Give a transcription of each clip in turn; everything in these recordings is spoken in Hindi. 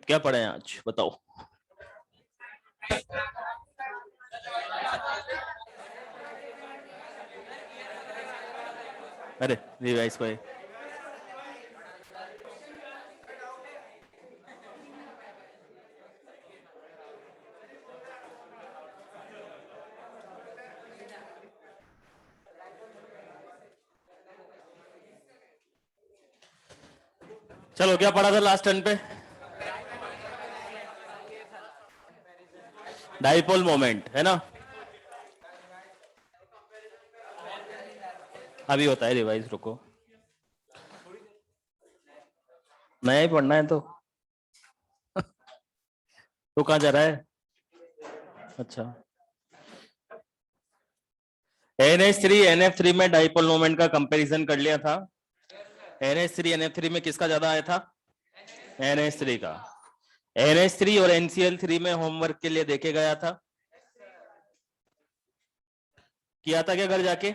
क्या पढ़े हैं आज बताओ। अरे रिवाइज भाई, चलो क्या पढ़ा था लास्ट टर्न पे? डाइपोल मोमेंट है ना। अभी होता है रिवाइज, रुको नया ही पढ़ना है तो तो कहाँ जा रहा है? अच्छा, NH3 NF3 में डाइपोल मोमेंट का कंपैरिजन कर लिया था। NH3 NF3 में किसका ज्यादा आया था? NH3 का। NH3 और NCl3 में होमवर्क के लिए देखे गया था, किया था क्या घर जाके?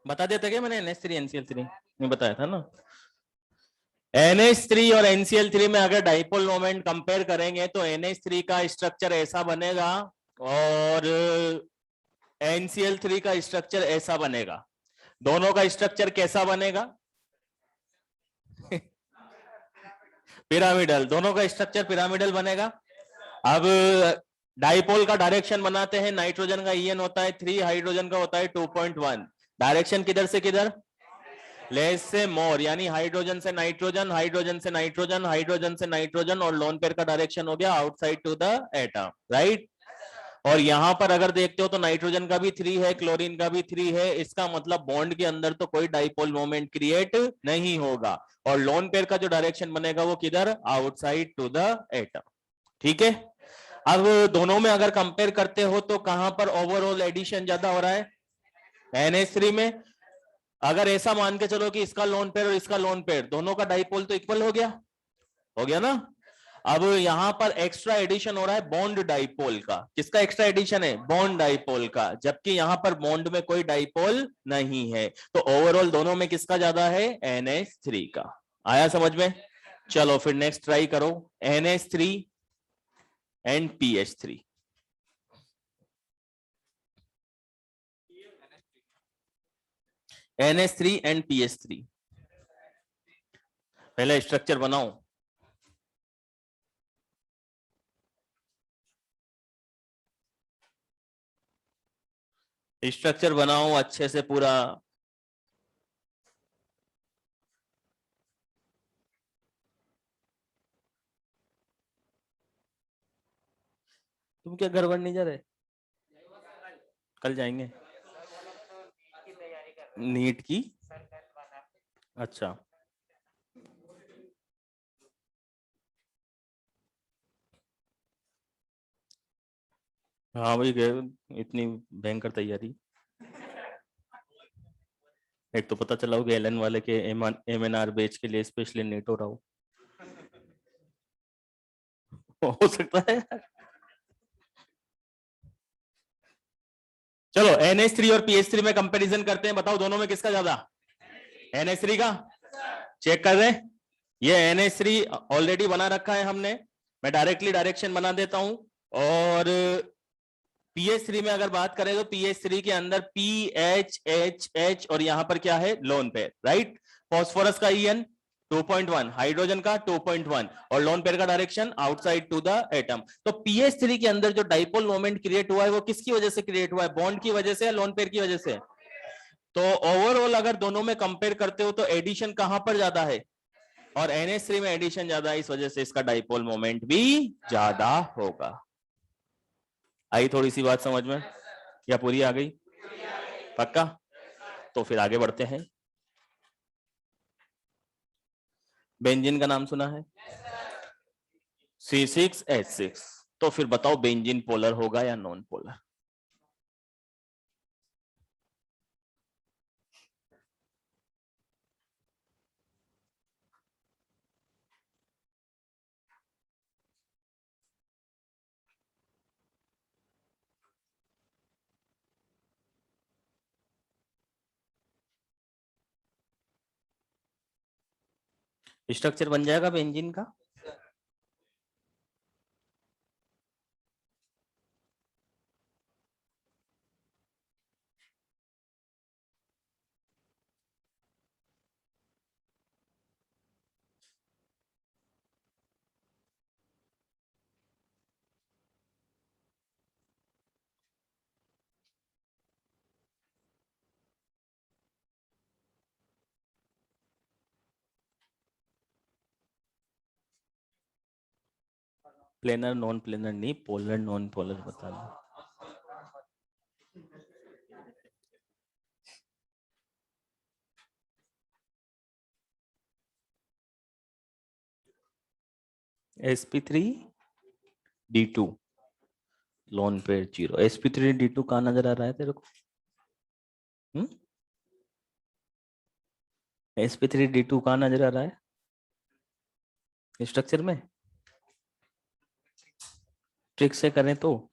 बता दिया था क्या मैंने? NH3 NCl3 नहीं बताया था ना। NH3 और NCl3 में अगर डाइपोल मोमेंट कंपेयर करेंगे तो NH3 का स्ट्रक्चर ऐसा बनेगा और NCl3 का स्ट्रक्चर ऐसा बनेगा। दोनों का स्ट्रक्चर कैसा बनेगा? पिरामिडल। दोनों का स्ट्रक्चर पिरामिडल बनेगा। अब डाइपोल का डायरेक्शन बनाते हैं। नाइट्रोजन का EN होता है 3, हाइड्रोजन का होता है 2.1। डायरेक्शन किधर से किधर? लेस से मोर, यानी हाइड्रोजन से नाइट्रोजन, हाइड्रोजन से नाइट्रोजन, हाइड्रोजन से नाइट्रोजन, और लोन पेयर का डायरेक्शन हो गया outside to the atom, right. और यहां पर अगर देखते हो तो नाइट्रोजन का भी 3 है, क्लोरीन का भी 3 है। इसका मतलब बॉन्ड के अंदर तो कोई डाइपोल मोमेंट क्रिएट नहीं होगा, और लोन पेयर का जो डायरेक्शन बनेगा वो किधर? आउटसाइड टू द एटम, ठीक है। अब दोनों में अगर कंपेयर करते हो तो कहां पर ओवरऑल एडिशन ज्यादा हो रहा है? NH3 में। अगर ऐसा मान के चलो कि इसका लोन पेयर और इसका लोन पेयर दोनों का डाइपोल तो इक्वल हो गया ना। अब यहां पर एक्स्ट्रा एडिशन हो रहा है बॉन्ड डाइपोल का। किसका एक्स्ट्रा एडिशन है? बॉन्ड डाइपोल का, जबकि यहां पर बॉन्ड में कोई डाइपोल नहीं है। तो ओवरऑल दोनों में किसका ज्यादा है? NH3 का। आया समझ में? चलो फिर नेक्स्ट ट्राई करो, NH3 and PH3। NH3 and PH3, पहले स्ट्रक्चर बनाओ। स्ट्रक्चर बनाओ अच्छे से पूरा। तुम क्या घर वर नहीं जा रहे? कल जाएंगे नीट की। अच्छा, हाँ भाई गए। इतनी भयंकर तैयारी। एक तो पता चला हो कि LN वाले के MNR बैच के लिए स्पेशली नीट हो रहा हो सकता है। चलो NH3 और PH3 में कंपैरिजन करते हैं, बताओ दोनों में किसका ज्यादा? NH3 का। चेक कर रहे हैं, ये NH3 ऑलरेडी बना रखा है हमने, मैं डायरेक्टली डायरेक्शन बना देता हूं। और PH3 में अगर बात करें तो PH3 के अंदर PHHH और यहां पर क्या है? Lone pair, right. फॉस्फोरस का EN 2.1, हाइड्रोजन का 2.1, और लोन पेयर का direction outside to the atom. तो PH3 के अंदर जो डाइपोल मोमेंट क्रिएट हुआ है वो किसकी वजह से क्रिएट हुआ है? बॉन्ड की वजह से या लोन पेयर की वजह से? तो ओवरऑल अगर दोनों में कंपेयर करते हो तो एडिशन कहां पर ज्यादा है, और NH3 में एडिशन ज्यादा है, इस वजह से इसका डाइपोल मोमेंट भी ज्यादा होगा। आई थोड़ी सी बात समझ में, या पूरी आ गई? पक्का? तो फिर आगे बढ़ते हैं। बेंजीन का नाम सुना है? C6H6। तो फिर बताओ बेंजीन पोलर होगा या नॉन पोलर? स्ट्रक्चर बन जाएगा बेंजीन का? प्लेनर नॉन प्लेनर नहीं, पोलर नॉन पोलर बता दो। sp3d2 lone pair 0। sp3d2 कहां नजर आ रहा है तेरे को? sp3d2 कहां नजर आ रहा है स्ट्रक्चर में? ट्रिक से करें तो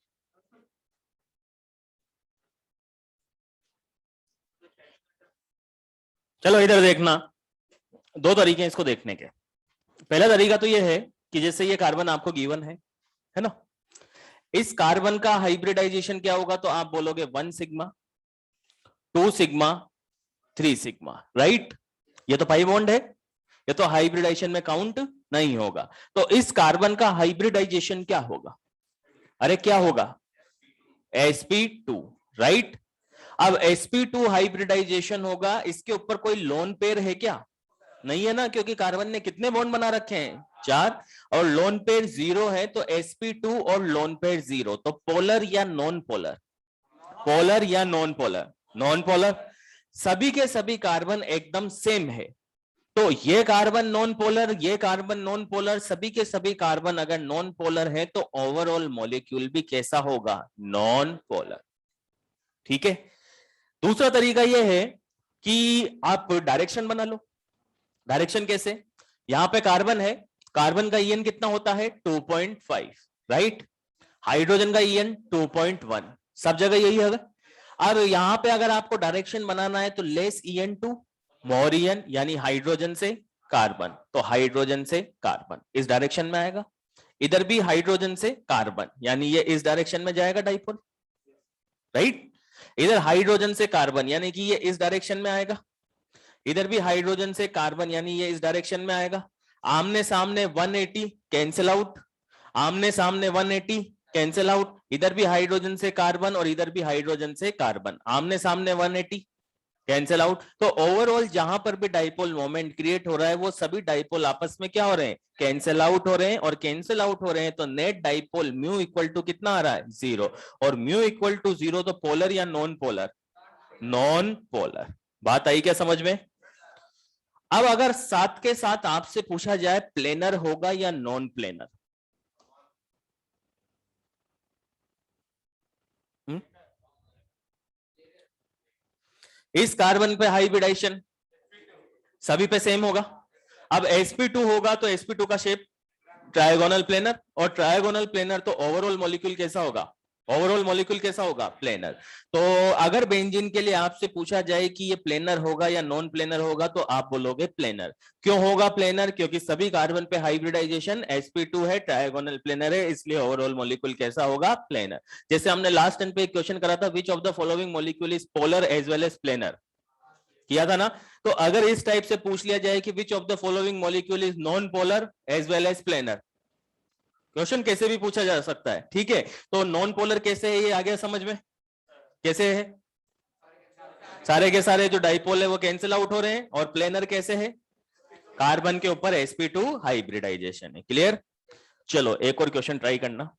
चलो इधर देखना, दो तरीके हैं इसको देखने के। पहला तरीका तो ये है कि जैसे ये कार्बन आपको गिवन है ना, इस कार्बन का हाइब्रिडाइजेशन क्या होगा, तो आप बोलोगे 1 सिग्मा 2 सिग्मा 3 सिग्मा, राइट? ये तो पाई बॉन्ड है, ये तो हाइब्रिडाइजेशन में काउंट नहीं होगा। तो इस कार्बन का हाइब्रिडाइजेशन क्या होगा? अरे क्या होगा? sp2, right? अब sp2 हाइब्रिडाइजेशन होगा, इसके ऊपर कोई लोन पेयर है क्या? नहीं है ना, क्योंकि कार्बन ने कितने बॉन्ड बना रखे हैं? 4, और लोन पेयर 0 है, तो sp2 और लोन पेयर 0, तो पोलर या नॉन पोलर? पोलर या नॉन पोलर? Non polar. सभी के सभी कार्बन एकदम सेम है, तो ये कार्बन नॉन पोलर, ये कार्बन नॉन पोलर, सभी के सभी कार्बन अगर नॉन पोलर है तो ओवरऑल मॉलिक्यूल भी कैसा होगा? Non polar. ठीक है। दूसरा तरीका यह है कि आप डायरेक्शन बना लो। डायरेक्शन कैसे? यहां पे कार्बन है, कार्बन का EN कितना होता है? 2.5, राइट? हाइड्रोजन का EN 2.1, सब जगह यही है। अब यहां पे अगर आपको डायरेक्शन बनाना है तो less EN to more EN, यानी हाइड्रोजन से कार्बन, तो हाइड्रोजन से कार्बन इस डायरेक्शन में आएगा। इधर भी हाइड्रोजन से कार्बन, यानी ये इस डायरेक्शन में जाएगा डाइपोल, राइट? इधर हाइड्रोजन से कार्बन, यानी कि ये इस डायरेक्शन में आएगा। इधर भी हाइड्रोजन से कार्बन, यानी ये इस डायरेक्शन में आएगा। आमने सामने 180 कैंसिल आउट, आमने सामने 180 कैंसिल आउट। इधर भी हाइड्रोजन से कार्बन और इधर भी हाइड्रोजन से कार्बन, आमने सामने 180 कैंसिल आउट। तो ओवरऑल जहां पर भी डाइपोल मोमेंट क्रिएट हो रहा है वो सभी डाइपोल आपस में क्या हो रहे हैं? कैंसिल आउट हो रहे हैं, और कैंसिल आउट हो रहे हैं तो net dipole mu equal to कितना आ रहा है? 0। और म्यू इक्वल टू 0, तो पोलर या नॉन पोलर? Non polar. बात आई क्या समझ में? अब अगर साथ के साथ आपसे पूछा जाए प्लेनर होगा या नॉन प्लेनर? इस कार्बन पे हाइब्रिडाइजेशन सभी पे सेम होगा। अब sp2 होगा तो sp2 का शेप ट्रायगोनल प्लेनर, और ट्रायगोनल प्लेनर तो ओवरऑल मॉलिक्यूल कैसा होगा? ओवरऑल मॉलिक्यूल कैसा होगा? प्लेनर। तो अगर बेंजीन के लिए आपसे पूछा जाए कि ये प्लेनर होगा या नॉन प्लेनर होगा, तो आप बोलोगे प्लेनर। क्यों होगा प्लेनर? क्योंकि सभी कार्बन पे हाइब्रिडाइजेशन sp2 है, ट्रायगोनल प्लेनर है, इसलिए ओवरऑल मॉलिक्यूल कैसा होगा? प्लेनर। जैसे हमने लास्ट टाइम पे एक क्वेश्चन करा था, which of the following molecule is polar as well as planar, किया था ना? तो अगर इस टाइप से पूछ लिया जाए कि which of the following molecule is non polar as well as planar, question कैसे भी पूछा जा सकता है, ठीक है? तो नॉन पोलर कैसे है ये आ गया समझ में? कैसे है? सारे के सारे जो डाइपोल है वो कैंसिल आउट हो रहे हैं, और प्लेनर कैसे है, कार्बन के ऊपर sp2 हाइब्रिडाइजेशन है। क्लियर? चलो एक और क्वेश्चन ट्राई करना।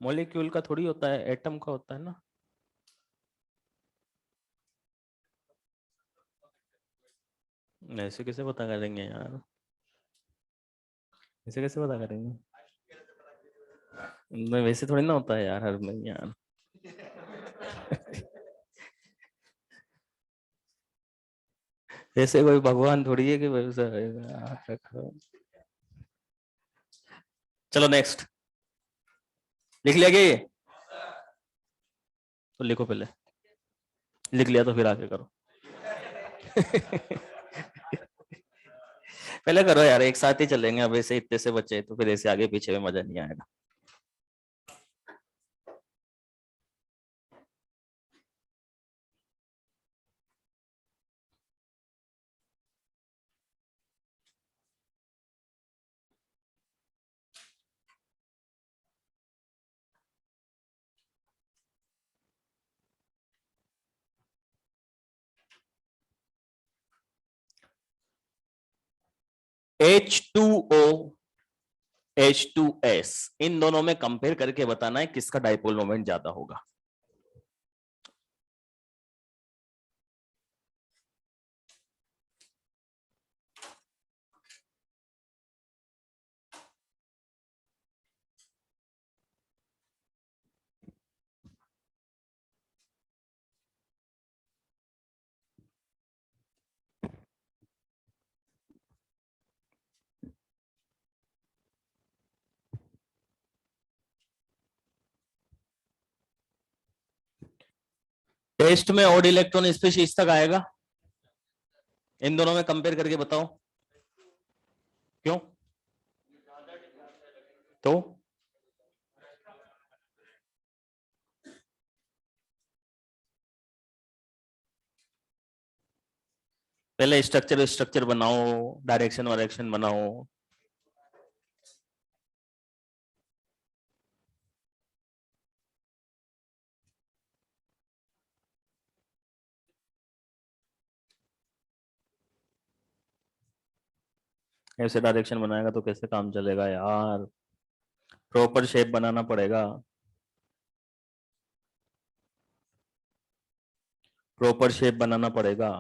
मॉलिक्यूल का थोड़ी होता है, एटम का होता है ना। ऐसे कैसे पता करेंगे यार, ऐसे कैसे पता करेंगे? मैं वैसे थोड़ी ना होता है यार हर में यार। ऐसे कोई भगवान थोड़ी है कि वैसा। चलो नेक्स्ट, लिख लिया क्या ये? तो लिखो पहले, लिख लिया तो फिर आगे करो। पहले करो यार, एक साथ ही चलेंगे, अब ऐसे इतने से बच्चे तो फिर ऐसे आगे पीछे में मजा नहीं आएगा। H2O H2S, इन दोनों में कंपेयर करके बताना है किसका डाइपोल मोमेंट ज्यादा होगा। टेस्ट में ओड इलेक्ट्रॉन स्पीशीज तक आएगा, इन दोनों में कंपेयर करके बताओ क्यों? तो पहले स्ट्रक्चर स्ट्रक्चर बनाओ, डायरेक्शन वायरेक्शन बनाओ। ऐसे डायरेक्शन बनाएगा तो कैसे काम चलेगा यार, प्रॉपर शेप बनाना पड़ेगा, प्रॉपर शेप बनाना पड़ेगा।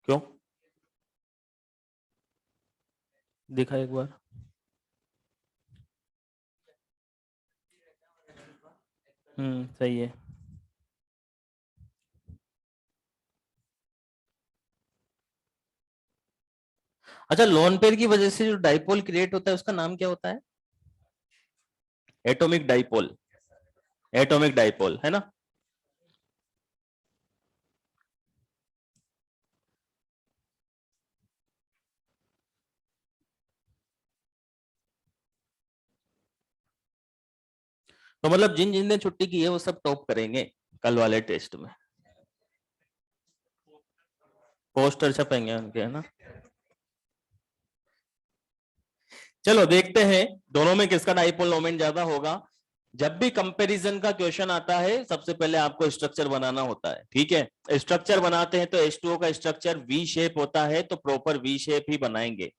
क्यों? दिखा एक बार। सही है। अच्छा, लोन पेयर की वजह से जो डाइपोल क्रिएट होता है उसका नाम क्या होता है? एटॉमिक डाइपोल, एटॉमिक डाइपोल है ना। तो मतलब जिन जिन ने छुट्टी की है वो सब टॉप करेंगे कल वाले टेस्ट में, पोस्टर छपेंगे उनके, है ना। चलो देखते हैं दोनों में किसका डाइपोल मोमेंट ज्यादा होगा। जब भी कंपैरिजन का क्वेश्चन आता है सबसे पहले आपको स्ट्रक्चर बनाना होता है, ठीक है। स्ट्रक्चर बनाते हैं तो H2O का स्ट्रक्चर वी शेप होता है, तो प्रॉपर वी शेप ही बनाएंगे।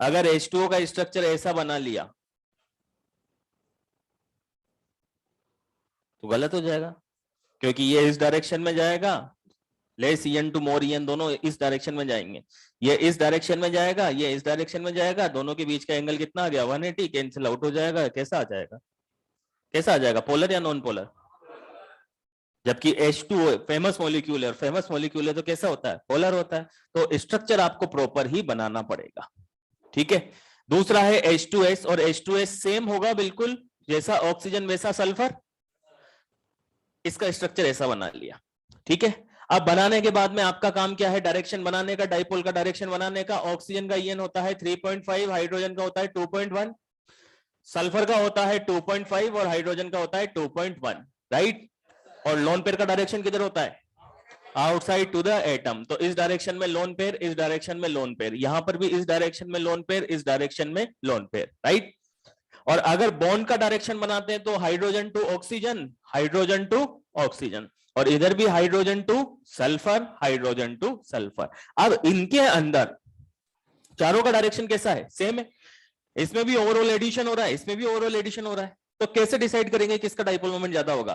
अगर H2O का स्ट्रक्चर ऐसा बना लिया तो गलत हो जाएगा, क्योंकि ये इस डायरेक्शन में जाएगा, less En to more En, दोनों इस डायरेक्शन में जाएंगे। ये इस डायरेक्शन में जाएगा, ये इस डायरेक्शन में जाएगा, दोनों के बीच का एंगल कितना आ गया, 180, कैंसिल आउट हो जाएगा। कैसा आ जाएगा, कैसा आ जाएगा, पोलर या नॉन पोलर? जबकि H2O फेमस मॉलिक्यूल है, और फेमस मॉलिक्यूल है तो कैसा होता है, पोलर होता है। तो स्ट्रक्चर आपको प्रॉपर ही बनाना पड़ेगा, ठीक है। दूसरा है H2S, और H2S सेम होगा बिल्कुल, जैसा ऑक्सीजन वैसा सल्फर। इसका स्ट्रक्चर ऐसा बना लिया, ठीक है। अब बनाने के बाद में आपका काम क्या है, डायरेक्शन बनाने का, डाइपोल का डायरेक्शन बनाने का। ऑक्सीजन का En होता है 3.5, हाइड्रोजन का होता है 2.1, सल्फर का होता है 2.5 और हाइड्रोजन का होता है 2.1, राइट। और लोन पेयर का डायरेक्शन किधर होता है, आउटसाइड टू द एटम। तो इस डायरेक्शन में लोन पेयर, इस डायरेक्शन में लोन पेयर, यहां पर भी इस डायरेक्शन में लोन पेयर, इस डायरेक्शन में लोन पेयर, राइट। और अगर बॉन्ड का डायरेक्शन बनाते हैं तो hydrogen to oxygen, hydrogen to oxygen, और इधर भी hydrogen to sulphur, hydrogen to sulphur. अब इनके अंदर चारों का डायरेक्शन कैसा है? सेम है। इसमें भी ओवरऑल एडिशन हो रहा है, इसमें भी ओवरऑल एडिशन हो रहा है। तो कैसे डिसाइड करेंगे किसका डाइपोल मोमेंट ज्यादा होगा?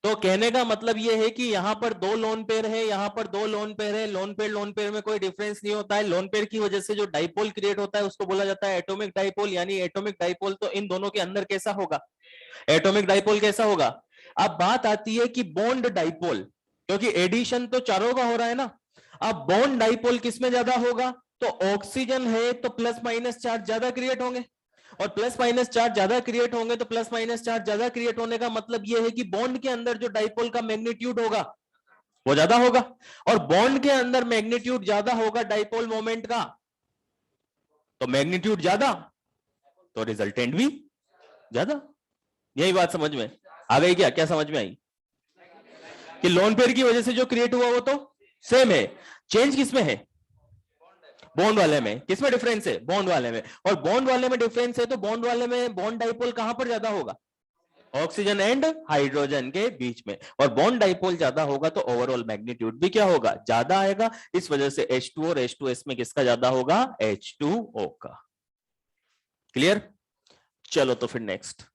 तो कहने का मतलब यह है कि यहां पर दो लोन पेयर है, यहां पर दो लोन पेयर है, लोन पेयर में कोई डिफरेंस नहीं होता है। लोन पेयर की वजह से जो डाइपोल क्रिएट होता है उसको बोला जाता है एटॉमिक डाइपोल, यानी एटॉमिक डाइपोल तो इन दोनों के अंदर कैसा होगा? एटॉमिक डाइपोल कैसा होगा? अब बात आती है कि बॉन्ड डाइपोल, क्योंकि एडिशन तो चारों का हो रहा है ना। अब बॉन्ड डाइपोल किसमें ज्यादा होगा? तो ऑक्सीजन है तो प्लस माइनस चार्ज ज्यादा क्रिएट होंगे, और प्लस माइनस चार्ज ज्यादा क्रिएट होंगे तो प्लस माइनस चार्ज ज्यादा क्रिएट होने का मतलब यह है कि बॉन्ड के अंदर जो डाइपोल का मैग्नीट्यूड होगा वो ज्यादा होगा, और बॉन्ड के अंदर मैग्नीट्यूड ज्यादा होगा डाइपोल मोमेंट का, तो मैग्नीट्यूड ज्यादा तो रिजल्टेंट भी ज्यादा। यही बात समझ में आ गई क्या? क्या समझ में आई? कि लोन पेयर की वजह से जो क्रिएट हुआ वो तो सेम है, चेंज किसमें है? बॉन्ड वाले में। किसमें डिफरेंस है? बॉन्ड वाले में। और बॉन्ड वाले में डिफरेंस है तो बॉन्ड वाले में बॉन्ड डाइपोल कहां पर ज्यादा होगा? ऑक्सीजन एंड हाइड्रोजन के बीच में। और बॉन्ड डाइपोल ज्यादा होगा तो ओवरऑल मैग्नीट्यूड भी क्या होगा? ज्यादा आएगा। इस वजह से H2 और H2S में किसका ज्यादा होगा? H2O का। क्लियर? चलो तो फिर नेक्स्ट।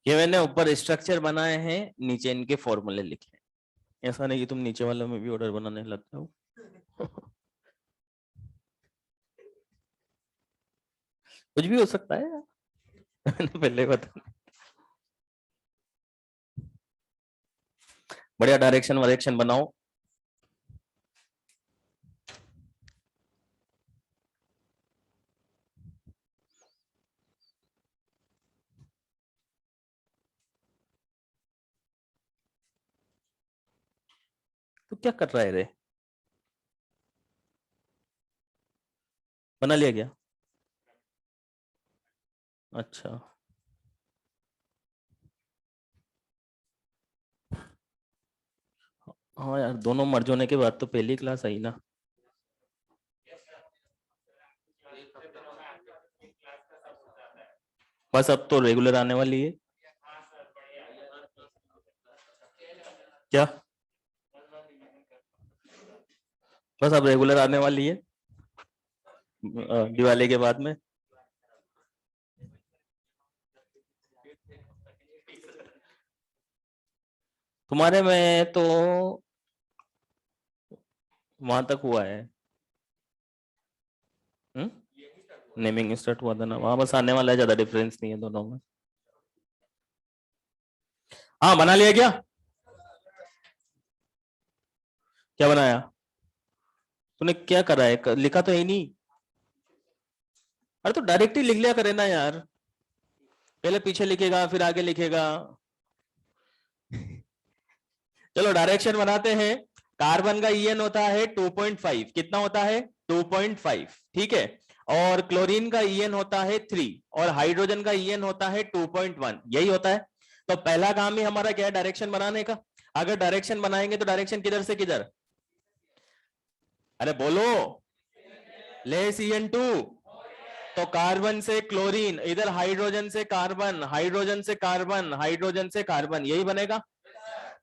ये मैंने ऊपर स्ट्रक्चर बनाए हैं, नीचे इनके फॉर्मूले लिखे हैं। ऐसा नहीं कि तुम नीचे वालों में भी ऑर्डर बनाने लगते हो। कुछ भी हो सकता है। मैंने पहले बता, बढ़िया डायरेक्शन वायरेक्शन बनाओ। तो क्या कर रहा है रे? बना लिया गया? अच्छा, हाँ यार, दोनों मर्ज होने के बाद तो पहली क्लास आई ना। बस अब तो रेगुलर आने वाली है। क्या? बस अब रेगुलर आने वाली है दिवाली के बाद में। तुम्हारे में तो वहां तक हुआ है। नेमिंग स्टार्ट हुआ था ना वहां, बस आने वाला है, ज्यादा डिफरेंस नहीं है दोनों में। हाँ, बना लिया क्या? क्या बनाया? तूने क्या करा है? लिखा तो है ही नहीं। अरे तो डायरेक्ट ही लिख लिया करे ना यार, पहले पीछे लिखेगा फिर आगे लिखेगा। चलो डायरेक्शन बनाते हैं। कार्बन का ईएन होता है 2.5, कितना होता है? 2.5, ठीक है। और क्लोरीन का ईएन होता है 3, और हाइड्रोजन का ईएन होता है 2.1, यही होता है। तो पहला काम ही हमारा क्या है? डायरेक्शन बनाने का। अगर डायरेक्शन बनाएंगे तो डायरेक्शन किधर से किधर? अरे बोलो। लेस ईएन2, तो कार्बन से क्लोरीन, इधर हाइड्रोजन से कार्बन, हाइड्रोजन से कार्बन, हाइड्रोजन से कार्बन, यही बनेगा।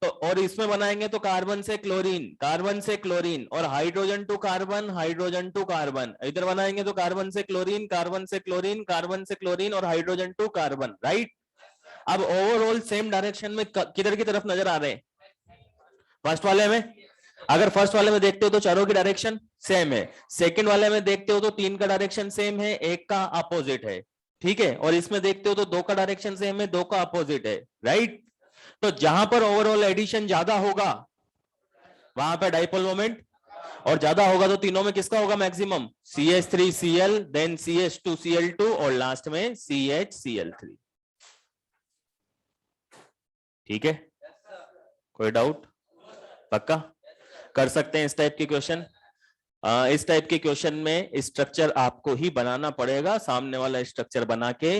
तो और इसमें बनाएंगे तो कार्बन से क्लोरीन, कार्बन से क्लोरीन, और hydrogen to carbon, hydrogen to carbon. इधर बनाएंगे तो कार्बन से क्लोरीन, कार्बन से क्लोरीन, कार्बन से क्लोरीन, और हाइड्रोजन टू कार्बन, राइट। अब ओवरऑल सेम डायरेक्शन में किधर की तरफ नजर आ रहे हैं? फर्स्ट वाले में। अगर फर्स्ट वाले में देखते हो तो चारों की डायरेक्शन सेम है। सेकंड वाले में देखते हो तो तीन का डायरेक्शन सेम है, एक का अपोजिट है। ठीक है, और इसमें देखते हो तो 2 का डायरेक्शन सेम है, 2 का अपोजिट है, राइट। तो जहां पर ओवरऑल एडिशन ज्यादा होगा वहां पर डाइपोल मोमेंट, और ज्यादा होगा तो तीनों में किसका होगा मैक्सिमम, CH3Cl, देन CH2Cl2 और लास्ट में CHCl3। ठीक है, कोई डाउट? पक्का कर सकते हैं इस टाइप के क्वेश्चन। इस टाइप के क्वेश्चन में स्ट्रक्चर आपको ही बनाना पड़ेगा, सामने वाला स्ट्रक्चर बना के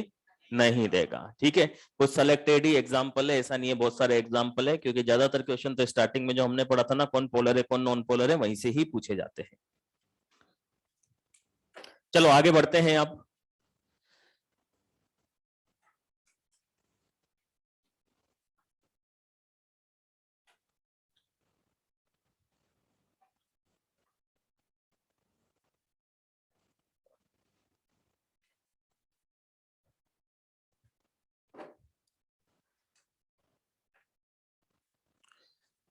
नहीं देगा। ठीक है, कुछ सेलेक्टेड ही एग्जांपल है, ऐसा नहीं है बहुत सारे एग्जांपल है, क्योंकि ज्यादातर क्वेश्चन तो स्टार्टिंग में जो हमने पढ़ा था ना, कौन पोलर है कौन नॉन पोलर है, वहीं से ही पूछे जाते हैं। चलो आगे बढ़ते हैं अब।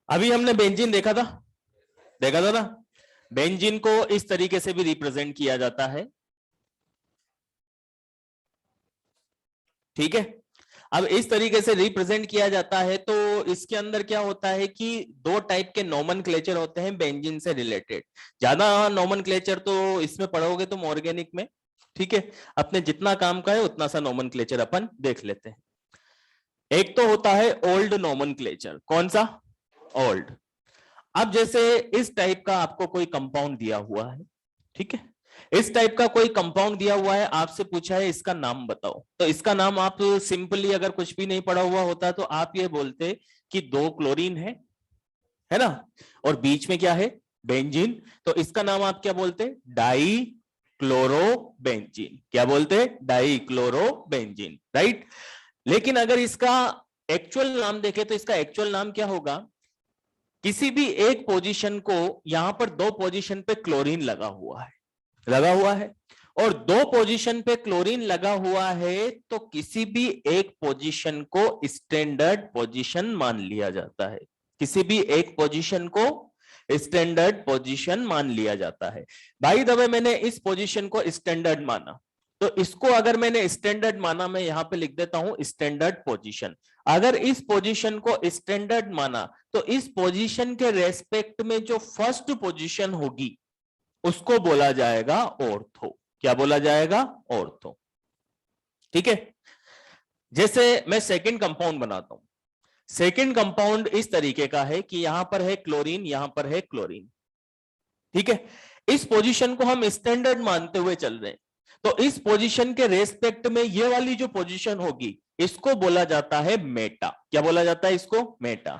अभी हमने बेंजीन देखा था ना। बेंजीन को इस तरीके से भी रिप्रेजेंट किया जाता है। ठीक है, अब इस तरीके से रिप्रेजेंट किया जाता है तो इसके अंदर क्या होता है कि 2 टाइप के नोमेनक्लेचर होते हैं बेंजीन से रिलेटेड। ज्यादा नोमेनक्लेचर तो इसमें पढ़ोगे तुम ऑर्गेनिक में। ठीक है, अपने जितना काम का है उतना सा नोमेनक्लेचर अपन देख लेते हैं। एक तो होता है ओल्ड नोमेनक्लेचर। कौन सा? ओल्ड। अब जैसे इस टाइप का आपको कोई कंपाउंड दिया हुआ है, ठीक है, इस टाइप का कोई कंपाउंड दिया हुआ है, आपसे पूछा है इसका नाम बताओ, तो इसका नाम आप सिंपली अगर कुछ भी नहीं पढ़ा हुआ होता तो आप ये बोलते कि 2 क्लोरीन है ना, और बीच में क्या है, बेंजीन, तो इसका नाम आप क्या बोलते, डाई क्लोरोबेंजीन। क्या बोलते, डाई क्लोरोबेंजीन, राइट। लेकिन अगर इसका एक्चुअल नाम देखें तो इसका एक्चुअल नाम क्या होगा, किसी भी एक पोजीशन को, यहां पर 2 पोजीशन पे क्लोरीन लगा हुआ है और 2 पोजीशन पे क्लोरीन लगा हुआ है, तो किसी भी एक पोजीशन को स्टैंडर्ड पोजीशन मान लिया जाता है। किसी भी एक पोजीशन को स्टैंडर्ड पोजीशन मान लिया जाता है। भाई दबे मैंने इस पोजीशन को स्टैंडर्ड माना, तो इसको अगर मैंने स्टैंडर्ड माना, मैं यहां पे लिख देता हूं स्टैंडर्ड पोजीशन। अगर इस पोजीशन को स्टैंडर्ड माना तो इस पोजीशन के रेस्पेक्ट में जो फर्स्ट पोजीशन होगी उसको बोला जाएगा ऑर्थो। क्या बोला जाएगा, ऑर्थो। ठीक है, जैसे मैं सेकंड कंपाउंड बनाता हूं। सेकंड कंपाउंड इस तरीके का है कि यहां पर है क्लोरीन, यहां पर है क्लोरीन। ठीक है, इस पोजीशन को हम स्टैंडर्ड मानते हुए चल रहे हैं, तो इस पोजीशन के रेस्पेक्ट में ये वाली जो पोजीशन होगी इसको बोला जाता है मेटा। क्या बोला जाता है इसको, मेटा।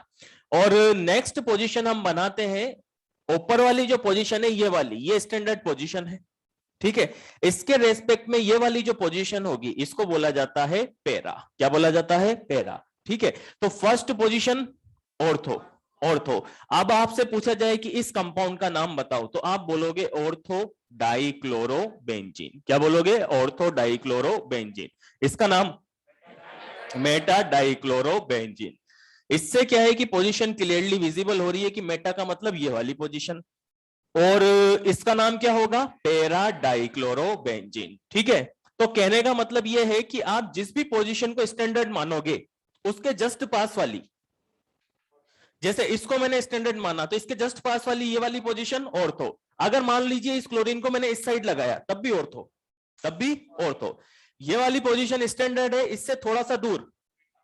और नेक्स्ट पोजीशन हम बनाते हैं, ऊपर वाली जो पोजीशन है ये वाली, ये स्टैंडर्ड पोजीशन है। ठीक है, इसके रेस्पेक्ट में ये वाली जो पोजीशन होगी इसको बोला जाता है पैरा। क्या बोला जाता है, पैरा। ठीक है, तो फर्स्ट पोजीशन ऑर्थो, ऑर्थो। अब आपसे पूछा जाए कि इस कंपाउंड का नाम बताओ, तो आप बोलोगे ऑर्थो डाइक्लोरोबेंजीन। क्या बोलोगे, ऑर्थो डाइक्लोरोबेंजीन। इसका नाम मेटा डाइक्लोरोबेंजीन। इससे क्या है कि पोजीशन क्लियरली विजिबल हो रही है कि मेटा का मतलब ये वाली पोजीशन, और इसका नाम क्या होगा, पैरा डाइक्लोरोबेंजीन। ठीक है, तो कहने का मतलब यह है कि आप जिस भी पोजीशन को स्टैंडर्ड मानोगे उसके जस्ट पास वाली, जैसे इसको मैंने स्टैंडर्ड माना तो इसके जस्ट पास वाली ये वाली पोजीशन ऑर्थो। अगर मान लीजिए इस क्लोरीन को मैंने इस साइड लगाया तब भी ऑर्थो, तब भी ऑर्थो। ये वाली पोजीशन स्टैंडर्ड है, इससे थोड़ा सा दूर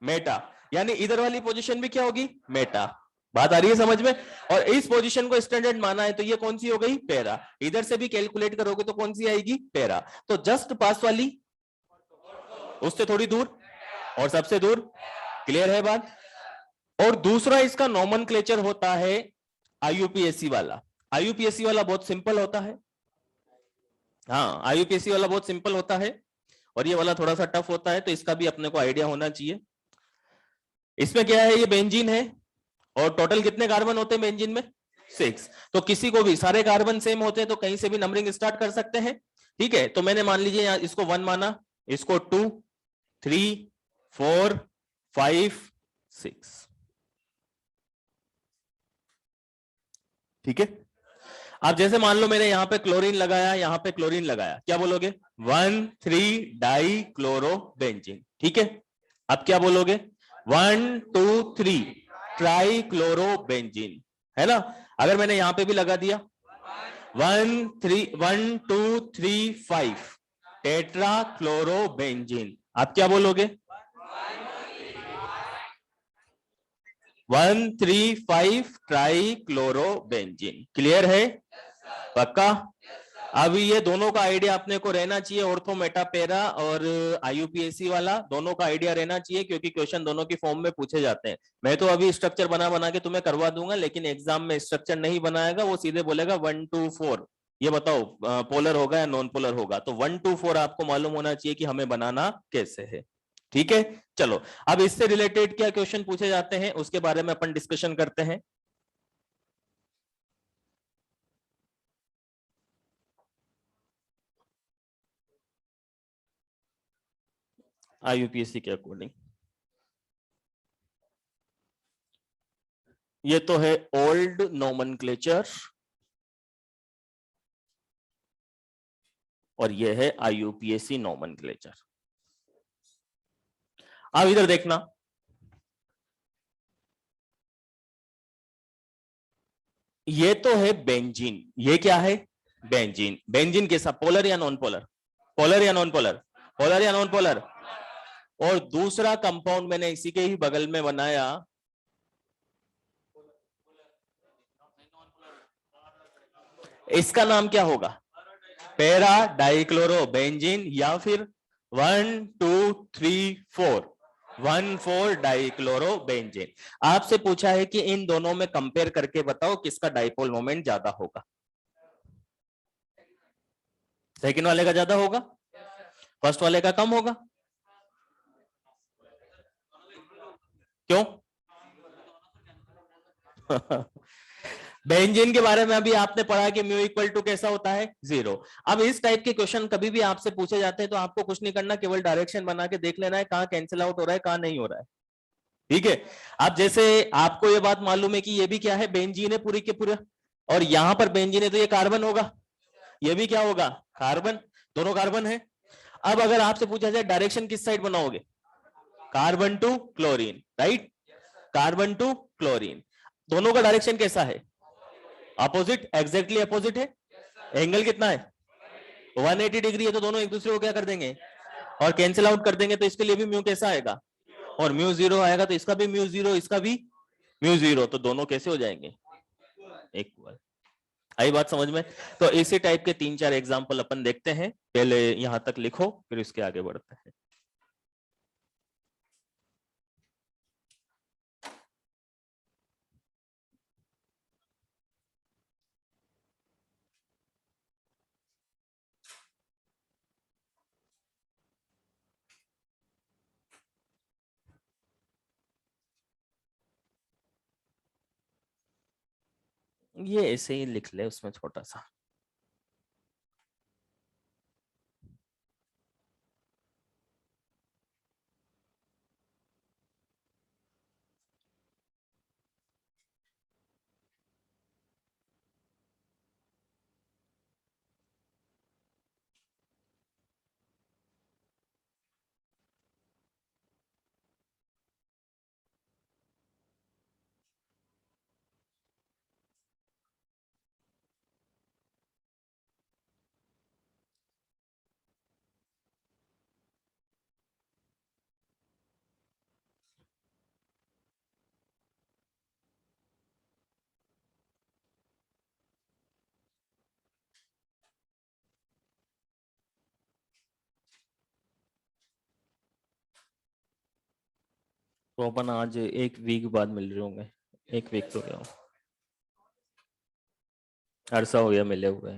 मेटा, यानी इधर वाली पोजीशन भी क्या होगी, मेटा। बात आ रही है समझ में। और इस पोजीशन को स्टैंडर्ड माना है तो ये कौन सी हो गई, पैरा। इधर से भी कैलकुलेट करोगे तो कौन सी आएगी, पैरा। तो जस्ट पास वाली, उससे थोड़ी दूर और सबसे दूर। क्लियर है बात। और दूसरा इसका नोमेनक्लेचर होता है आईयूपीएसी वाला। आईयूपीएसी वाला बहुत सिंपल होता है। हाँ, आईयूपीएसी वाला बहुत सिंपल होता है और ये वाला थोड़ा सा टफ होता है, तो इसका भी अपने को आइडिया होना चाहिए। इसमें क्या है, ये बेंजीन है और टोटल कितने कार्बन होते हैं बेंजीन में, 6। तो किसी को भी सारे कार्बन सेम होते हैं तो कहीं से भी नंबरिंग स्टार्ट कर सकते हैं। ठीक है, तो मैंने मान लीजिए यहां इसको 1 माना, इसको 2, 3, 4, 5, 6। ठीक है, अब जैसे मान लो मैंने यहाँ पे क्लोरीन लगाया, यहाँ पे क्लोरीन लगाया, क्या बोलोगे? 1,3-डाइक्लोरोबेंजीन। ठीक है, अब क्या बोलोगे? 1,2,3-ट्राइक्लोरोबेंजीन, है ना? अगर मैंने यहां पे भी लगा दिया 1,2,3,5 टेट्राक्लोरोबेंजीन, आप क्या बोलोगे? 1,3,5 ट्राइक्लोरोबेंजीन। क्लियर है? पक्का? अब ये दोनों का आइडिया अपने को रहना चाहिए, ऑर्थो मेटापेरा और आईयूपीएसी वाला, दोनों का आइडिया रहना चाहिए, क्योंकि क्वेश्चन दोनों की फॉर्म में पूछे जाते हैं। मैं तो अभी स्ट्रक्चर बना बना के तुम्हें करवा दूंगा, लेकिन एग्जाम में स्ट्रक्चर नहीं बनाएगा, वो सीधे बोलेगा 1, 2, 4 ये बताओ पोलर होगा या नॉन पोलर होगा। तो 1, 2, 4 आपको मालूम होना चाहिए कि हमें बनाना कैसे है। ठीक है, चलो अब इससे रिलेटेड क्या क्वेश्चन पूछे जाते हैं उसके बारे में अपन डिस्कशन करते हैं। आईयूपीएससी के अकॉर्डिंग ये तो है ओल्ड नोमेनक्लेचर और ये है आईयूपीएसी नोमेनक्लेचर। अब इधर देखना, ये तो है बेंजीन। ये क्या है? बेंजीन। बेंजीन कैसा, पोलर या नॉन पोलर? पोलर या नॉन पोलर? पोलर या नॉन पोलर? और दूसरा कंपाउंड मैंने इसी के ही बगल में बनाया, इसका नाम क्या होगा? पैरा डाइक्लोरो बेंजीन, या फिर 1, 2, 3, 4 1,4 डाइक्लोरो बेंजीन। आपसे पूछा है कि इन दोनों में कंपेयर करके बताओ किसका डाइपोल मोमेंट ज्यादा होगा। सेकंड वाले का ज्यादा होगा, फर्स्ट वाले का कम होगा। क्यों? बेंजीन के बारे में अभी आपने पढ़ा कि म्यू इक्वल टू कैसा होता है? 0। अब इस टाइप के क्वेश्चन कभी भी आपसे पूछे जाते हैं तो आपको कुछ नहीं करना, केवल डायरेक्शन बना के देख लेना है कहां कैंसिल आउट हो रहा है कहां नहीं हो रहा है। ठीक है, अब जैसे आपको ये बात मालूम है कि ये भी क्या है? बेंजीन है पूरी के पूरा, और यहां पर बेंजीन है तो ये कार्बन होगा, ये भी क्या होगा? कार्बन। दोनों कार्बन है। अब अगर आपसे पूछा जाए डायरेक्शन किस साइड बनाओगे? Carbon to chlorine, right? Carbon to chlorine, दोनों का डायरेक्शन कैसा है? अपोजिट, एग्जैक्टली अपोजिट है। एंगल कितना है? 180 डिग्री है, तो दोनों एक दूसरे को क्या कर देंगे? और कैंसिल आउट कर देंगे, तो इसके लिए भी म्यू कैसा आएगा? और म्यू 0 आएगा, तो इसका भी म्यू 0, इसका भी म्यू 0, तो दोनों कैसे हो जाएंगे? इक्वल। आई बात समझ में? तो इसी टाइप के 3-4 एग्जाम्पल अपन देखते हैं, पहले यहां तक लिखो फिर इसके आगे बढ़ते हैं। ये ऐसे ही लिख ले उसमें छोटा सा। तो अपन आज 1 वीक बाद मिल रहे होंगे। 1 वीक तो क्या, अरसा हो गया मिले हुए।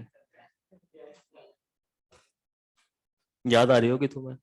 याद आ रही होगी तुम्हें?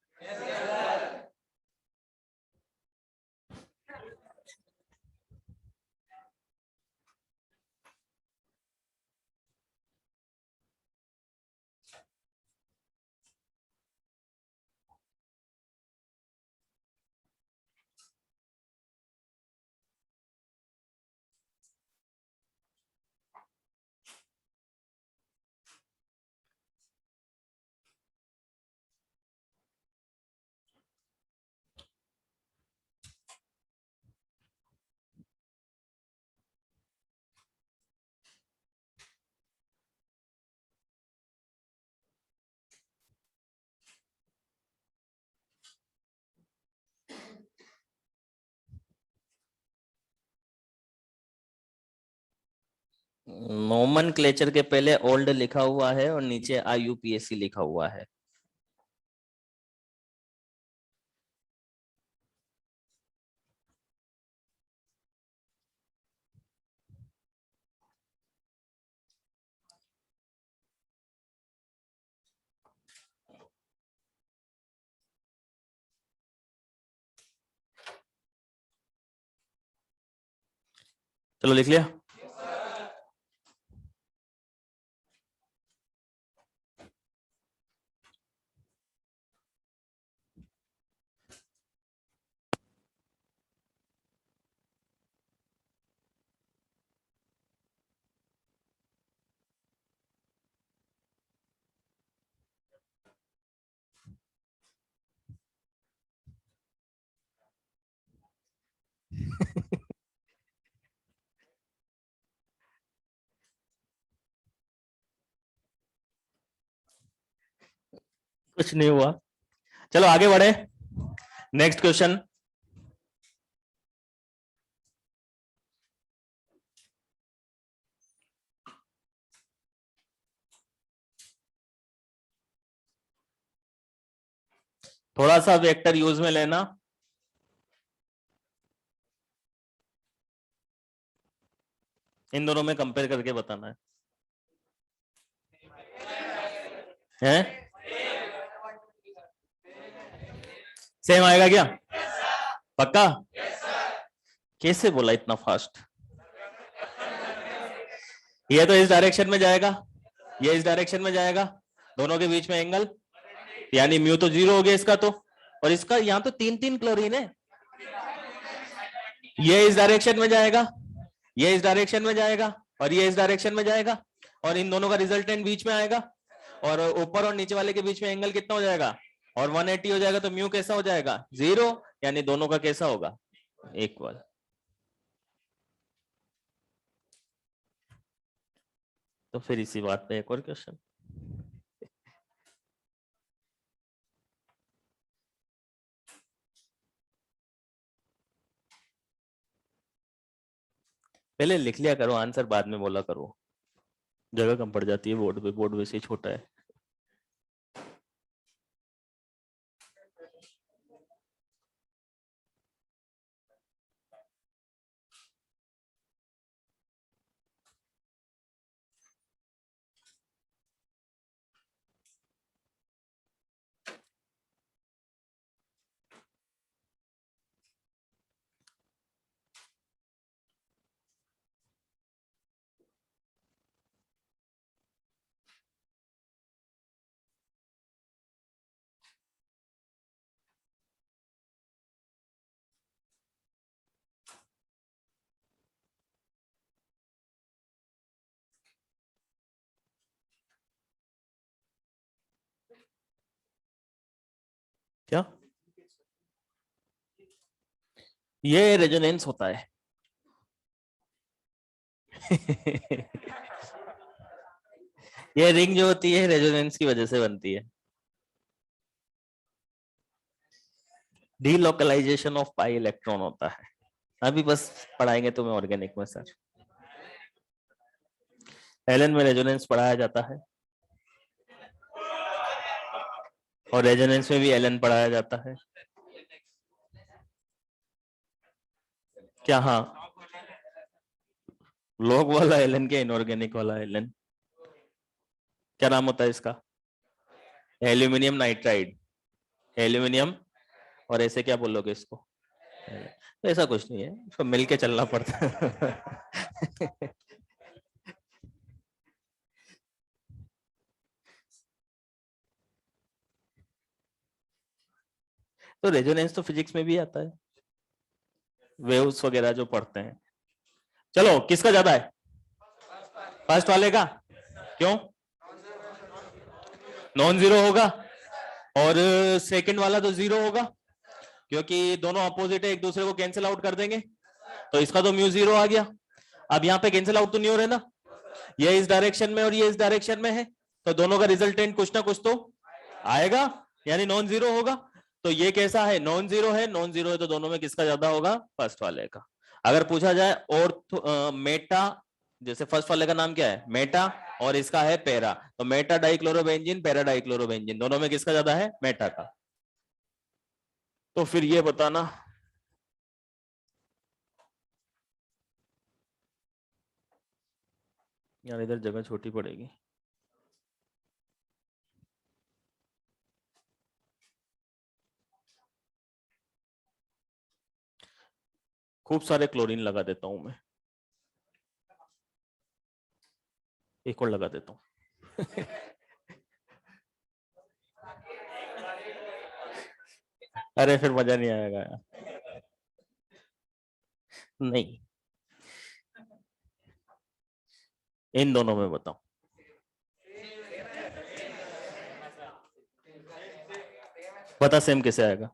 नोमेनक्लेचर के पहले ओल्ड लिखा हुआ है और नीचे IUPAC लिखा हुआ है। चलो लिख लिया। कुछ नहीं हुआ। चलो आगे बढ़े। Next question. थोड़ा सा वेक्टर यूज में लेना। इन दोनों में कंपेयर करके बताना है? सेम आएगा क्या? पक्का? कैसे बोला इतना फास्ट? ये तो इस डायरेक्शन में जाएगा, ये इस डायरेक्शन में जाएगा, दोनों के बीच में एंगल, यानी म्यू तो 0 हो गया इसका तो। और इसका यहाँ तो 3 क्लोरीन है। ये इस डायरेक्शन में जाएगा, ये इस डायरेक्शन में जाएगा, और ये इस डायरेक्शन में जाएगा, और इन दोनों का रिजल्टेंट बीच में आएगा, और ऊपर और नीचे वाले के बीच में एंगल कितना हो जाएगा? और 180 हो जाएगा। तो म्यू कैसा हो जाएगा? 0। यानी दोनों का कैसा होगा? इक्वल। तो फिर इसी बात पे एक और क्वेश्चन। पहले लिख लिया करो आंसर, बाद में बोला करो, जगह कम पड़ जाती है बोर्ड पे, बोर्ड वैसे ही छोटा है। क्या? ये रेजोनेंस होता है। ये रिंग जो होती है रेजोनेंस की वजह से बनती है। डीलोकलाइजेशन ऑफ पाई इलेक्ट्रॉन होता है। अभी बस पढ़ाएंगे तुम्हें ऑर्गेनिक में सर। एलन में रेजोनेंस पढ़ाया जाता है, और रेजोनेंस में भी एलन पढ़ाया जाता है। क्या? हाँ, लॉग वाला एलन के इनऑर्गेनिक वाला एलन, क्या नाम होता है इसका? एल्यूमिनियम नाइट्राइड, एल्यूमिनियम, और ऐसे क्या बोलोगे इसको? तो ऐसा कुछ नहीं है, इसको मिलके चलना पड़ता है। तो रेजोनेंस तो फिजिक्स में भी आता है, वेव्स वगैरह जो पढ़ते हैं। चलो किसका ज्यादा है? फर्स्ट वाले का। क्यों? नॉन जीरो होगा, और सेकंड वाला तो 0 होगा, क्योंकि दोनों अपोजिट है, एक दूसरे को कैंसिल आउट कर देंगे। तो इसका तो म्यू 0 आ गया। अब यहाँ पे कैंसिल आउट तो नहीं हो रहे ना, ये इस डायरेक्शन में और ये इस डायरेक्शन में है, तो दोनों का रिजल्टेंट कुछ ना कुछ तो आएगा, यानी नॉन जीरो होगा। तो ये कैसा है? नॉन जीरो है। नॉन जीरो है तो दोनों में किसका ज्यादा होगा? फर्स्ट वाले का। अगर पूछा जाए और मेटा जैसे फर्स्ट वाले का नाम क्या है, मेटा, और इसका है पैरा, तो मेटा डाइक्लोरोबेंजीन, पैरा डाइक्लोरोबेंजीन, दोनों में किसका ज्यादा है, मेटा का। तो फिर ये बताना, यार इधर जगह छोटी पड़ेगी। खूब सारे क्लोरीन लगा देता हूं मैं, एक और लगा देता हूं। अरे फिर मजा नहीं आएगा यार। नहीं, इन दोनों में बताओ। पता सेम कैसे आएगा?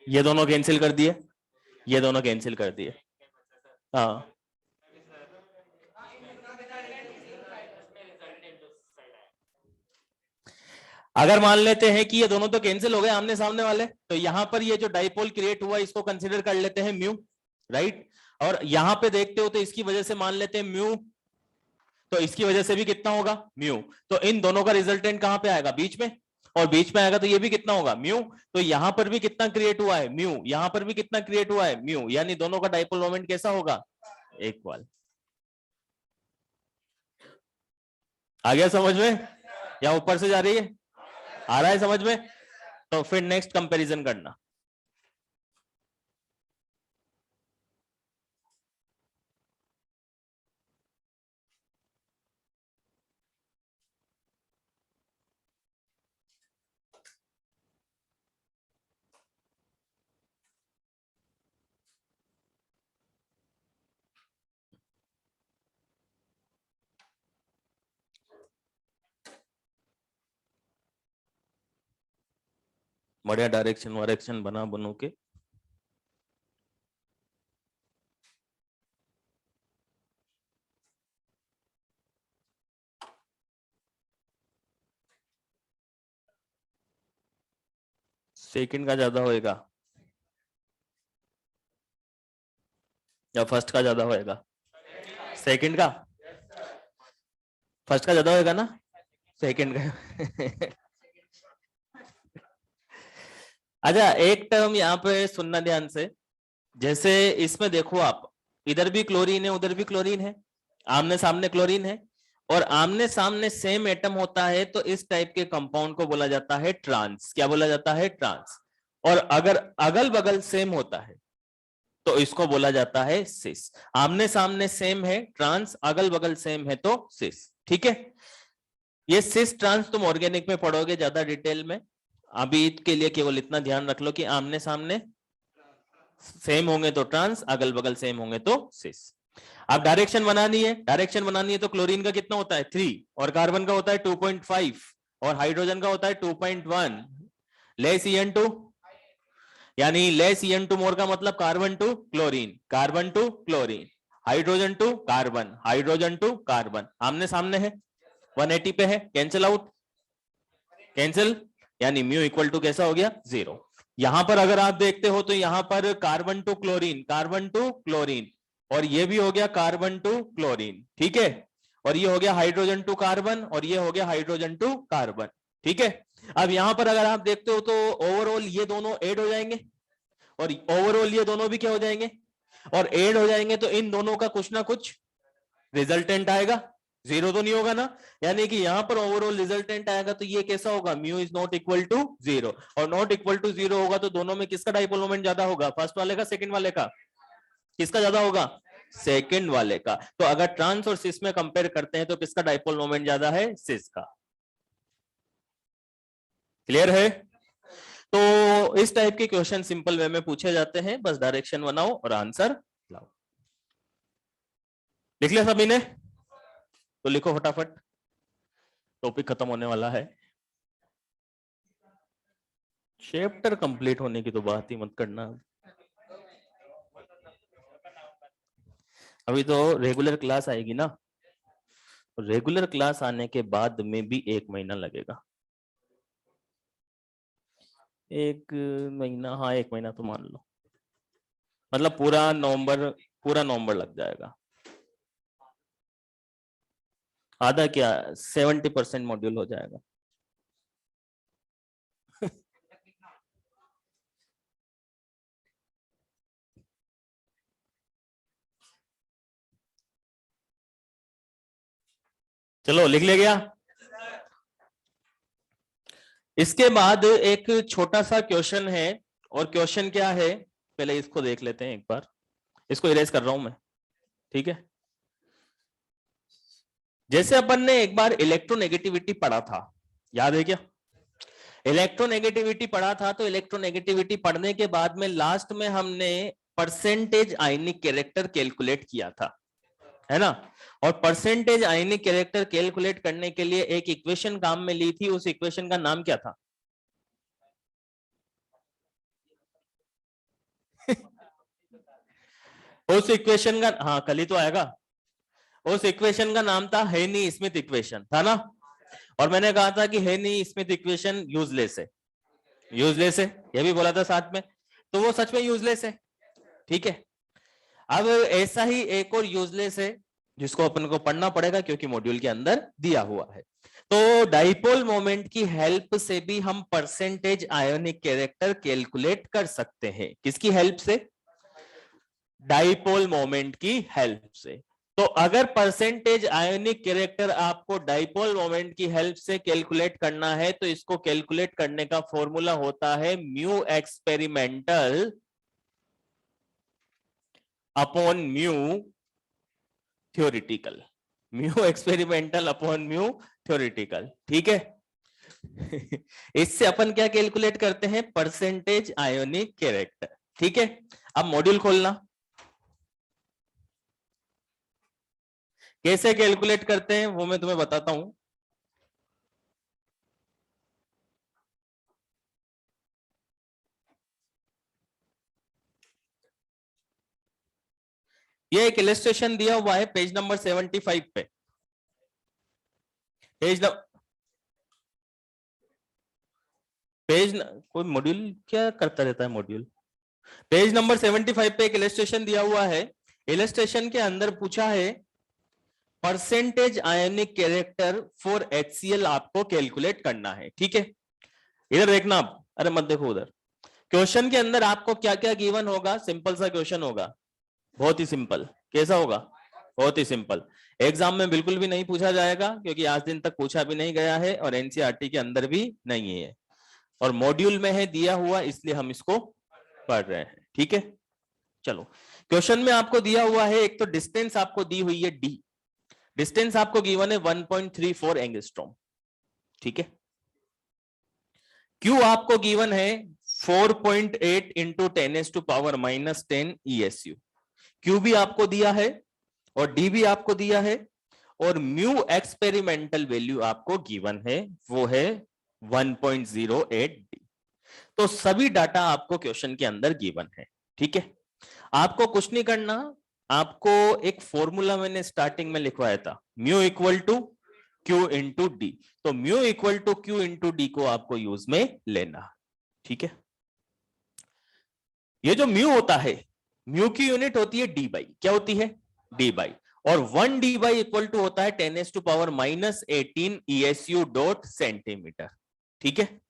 ये दोनों कैंसिल कर दिए, ये दोनों कैंसिल कर दिए। हाँ, अगर मान लेते हैं कि ये दोनों तो कैंसिल हो गए आमने सामने वाले, तो यहां पर ये जो डाइपोल क्रिएट हुआ इसको कंसीडर कर लेते हैं म्यू, राइट। और यहां पे देखते हो तो इसकी वजह से मान लेते हैं म्यू, तो इसकी वजह से भी कितना होगा, म्यू। तो इन दोनों का रिजल्टेंट कहां पे आएगा, बीच में, और बीच में आएगा तो ये भी कितना होगा, म्यू। तो यहां पर भी कितना क्रिएट हुआ है, म्यू, यहां पर भी कितना क्रिएट हुआ है, म्यू, यानी दोनों का डाइपोल मोमेंट कैसा होगा, इक्वल। आ गया समझ में, या ऊपर से जा रही है, आ रहा है समझ में? तो फिर नेक्स्ट कंपैरिजन करना। बढ़िया डायरेक्शन वायरेक्शन बना बनू के। सेकंड का ज्यादा होएगा या फर्स्ट का ज्यादा होएगा, सेकंड का, फर्स्ट का ज्यादा होएगा ना, सेकंड का। अच्छा, एक टर्म यहाँ पे सुनना ध्यान से, जैसे इसमें देखो आप, इधर भी क्लोरीन है उधर भी क्लोरीन है, आमने सामने क्लोरीन है, और आमने सामने सेम एटम होता है, तो इस टाइप के कंपाउंड को बोला जाता है ट्रांस। क्या बोला जाता है, ट्रांस। और अगर अगल बगल सेम होता है तो इसको बोला जाता है सिस। आमने सामने सेम है ट्रांस, अगल बगल सेम है तो सिस, ठीक है। ये सिस ट्रांस तुम ऑर्गेनिक में पढ़ोगे ज्यादा डिटेल में, अभी के लिए केवल इतना ध्यान रख लो कि आमने सामने सेम होंगे तो ट्रांस, अगल बगल सेम होंगे तो सिस। अब डायरेक्शन बनानी है, डायरेक्शन बनानी है तो क्लोरीन का कितना होता है 3, और कार्बन का होता है 2.5, और हाइड्रोजन का होता है 2.1, लेस EN2, यानी लेस EN2 मोर का मतलब carbon to chlorine, carbon to chlorine, hydrogen to carbon, hydrogen to carbon, आमने सामने है, 180 पे है, कैंसिल आउट, कैंसिल, यानी म्यू इक्वल टू कैसा हो गया, 0। यहां पर अगर आप देखते हो तो यहां पर carbon to chlorine, carbon to chlorine, और ये भी हो गया कार्बन टू क्लोरीन, ठीक है, और ये हो गया हाइड्रोजन टू कार्बन, और ये हो गया हाइड्रोजन टू कार्बन, ठीक है। अब यहां पर अगर आप देखते हो तो ओवरऑल ये दोनों ऐड हो जाएंगे, और ओवरऑल ये दोनों भी क्या हो जाएंगे, और ऐड हो जाएंगे, तो इन दोनों का कुछ ना कुछ रिजल्टेंट आएगा, 0 तो नहीं होगा ना, यानी कि यहां पर ओवरऑल रिजल्टेंट आएगा, तो ये कैसा होगा, mu is not equal to 0, और नॉट इक्वल टू 0 होगा तो दोनों में किसका डाइपोल मोमेंट ज्यादा होगा, फर्स्ट वाले का सेकंड वाले का, किसका ज्यादा होगा, सेकंड वाले का। तो अगर ट्रांस और सिस में कंपेयर करते हैं तो किसका डाइपोल मोमेंट ज्यादा है, सिस का। क्लियर है? तो इस टाइप के क्वेश्चन सिंपल वे में पूछे जाते हैं, बस डायरेक्शन बनाओ और आंसर लाओ। लिख लिया सभी ने? तो लिखो फटाफट, टॉपिक खत्म होने वाला है। चैप्टर कंप्लीट होने की तो बात ही मत करना, अभी तो रेगुलर क्लास आएगी ना, रेगुलर क्लास आने के बाद में भी 1 महीना लगेगा, 1 महीना, हाँ 1 महीना तो मान लो। मतलब पूरा नवंबर लग जाएगा। आधा क्या, 70% मॉड्यूल हो जाएगा। चलो लिख ले गया। इसके बाद एक छोटा सा क्वेश्चन है, और क्वेश्चन क्या है पहले इसको देख लेते हैं एक बार। इसको इरेज कर रहा हूं मैं, ठीक है। जैसे अपन ने एक बार इलेक्ट्रोनेगेटिविटी पढ़ा था, याद है क्या? इलेक्ट्रोनेगेटिविटी पढ़ा था, तो इलेक्ट्रोनेगेटिविटी पढ़ने के बाद में लास्ट में हमने परसेंटेज आयनिक कैरेक्टर कैलकुलेट किया था, है ना। और परसेंटेज आयनिक कैरेक्टर कैलकुलेट करने के लिए एक इक्वेशन काम में ली थी, उस इक्वेशन का नाम क्या था? उस इक्वेशन का, हाँ कल ही तो आएगा। उस इक्वेशन का नाम था हेनी स्मिथ इक्वेशन, था ना। और मैंने कहा था कि हेनी स्मिथ इक्वेशन यूजलेस है, यूजलेस है, यह भी बोला था साथ में। तो वो सच में यूजलेस है, ठीक है। अब ऐसा ही एक और यूजलेस है जिसको अपन को पढ़ना पड़ेगा क्योंकि मॉड्यूल के अंदर दिया हुआ है। तो डाइपोल मोमेंट की हेल्प से भी हम परसेंटेज आयोनिक कैरेक्टर कैलकुलेट कर सकते हैं। किसकी हेल्प से? डाइपोल मोमेंट की हेल्प से। तो अगर परसेंटेज आयोनिक कैरेक्टर आपको डाइपोल मोमेंट की हेल्प से कैलकुलेट करना है, तो इसको कैलकुलेट करने का फॉर्मूला होता है mu experimental upon mu theoretical. Mu experimental upon mu theoretical, ठीक है। इससे अपन क्या कैलकुलेट करते हैं? परसेंटेज आयोनिक कैरेक्टर, ठीक है। अब मॉड्यूल खोलना, कैसे कैलकुलेट करते हैं वो मैं तुम्हें बताता हूं। ये एक इलस्ट्रेशन दिया हुआ है पेज नंबर 75 पे। पेज कोई मॉड्यूल क्या करता रहता है मॉड्यूल। पेज नंबर 75 पे एक इलस्ट्रेशन दिया हुआ है। इलस्ट्रेशन के अंदर पूछा है percentage ionic character for HCl आपको कैलकुलेट करना है, ठीक है। इधर देखना आप, अरे मत देखो उधर। क्वेश्चन के अंदर आपको क्या क्या गिवन होगा? सिंपल सा क्वेश्चन होगा, बहुत ही सिंपल। कैसा होगा? बहुत ही सिंपल। एग्जाम में बिल्कुल भी नहीं पूछा जाएगा क्योंकि आज दिन तक पूछा भी नहीं गया है और एनसीईआरटी के अंदर भी नहीं है, और मॉड्यूल में है दिया हुआ, इसलिए हम इसको पढ़ रहे हैं, ठीक है। चलो, क्वेश्चन में आपको दिया हुआ है, एक तो डिस्टेंस आपको दी हुई है डी। डिस्टेंस आपको गिवन है 1.34 एंगस्ट्रॉम, ठीक है। क्यू आपको गिवन है 4.8 इंटू 10⁻⁻10 ESU। क्यू भी आपको दिया है और डी भी आपको दिया है, और म्यू एक्सपेरिमेंटल वैल्यू आपको गिवन है, वो है 1.08 डी। तो सभी डाटा आपको क्वेश्चन के अंदर गिवन है, ठीक है। आपको कुछ नहीं करना, आपको एक फॉर्मूला मैंने स्टार्टिंग में लिखवाया था, mu equal to q into d. तो mu equal to q into d को आपको यूज में लेना, ठीक है। ये जो म्यू होता है, म्यू की यूनिट होती है डी बाई, क्या होती है? D by. और 1 डी बाई इक्वल टू होता है 10⁻⁻18 ESU डॉट सेंटीमीटर, ठीक है।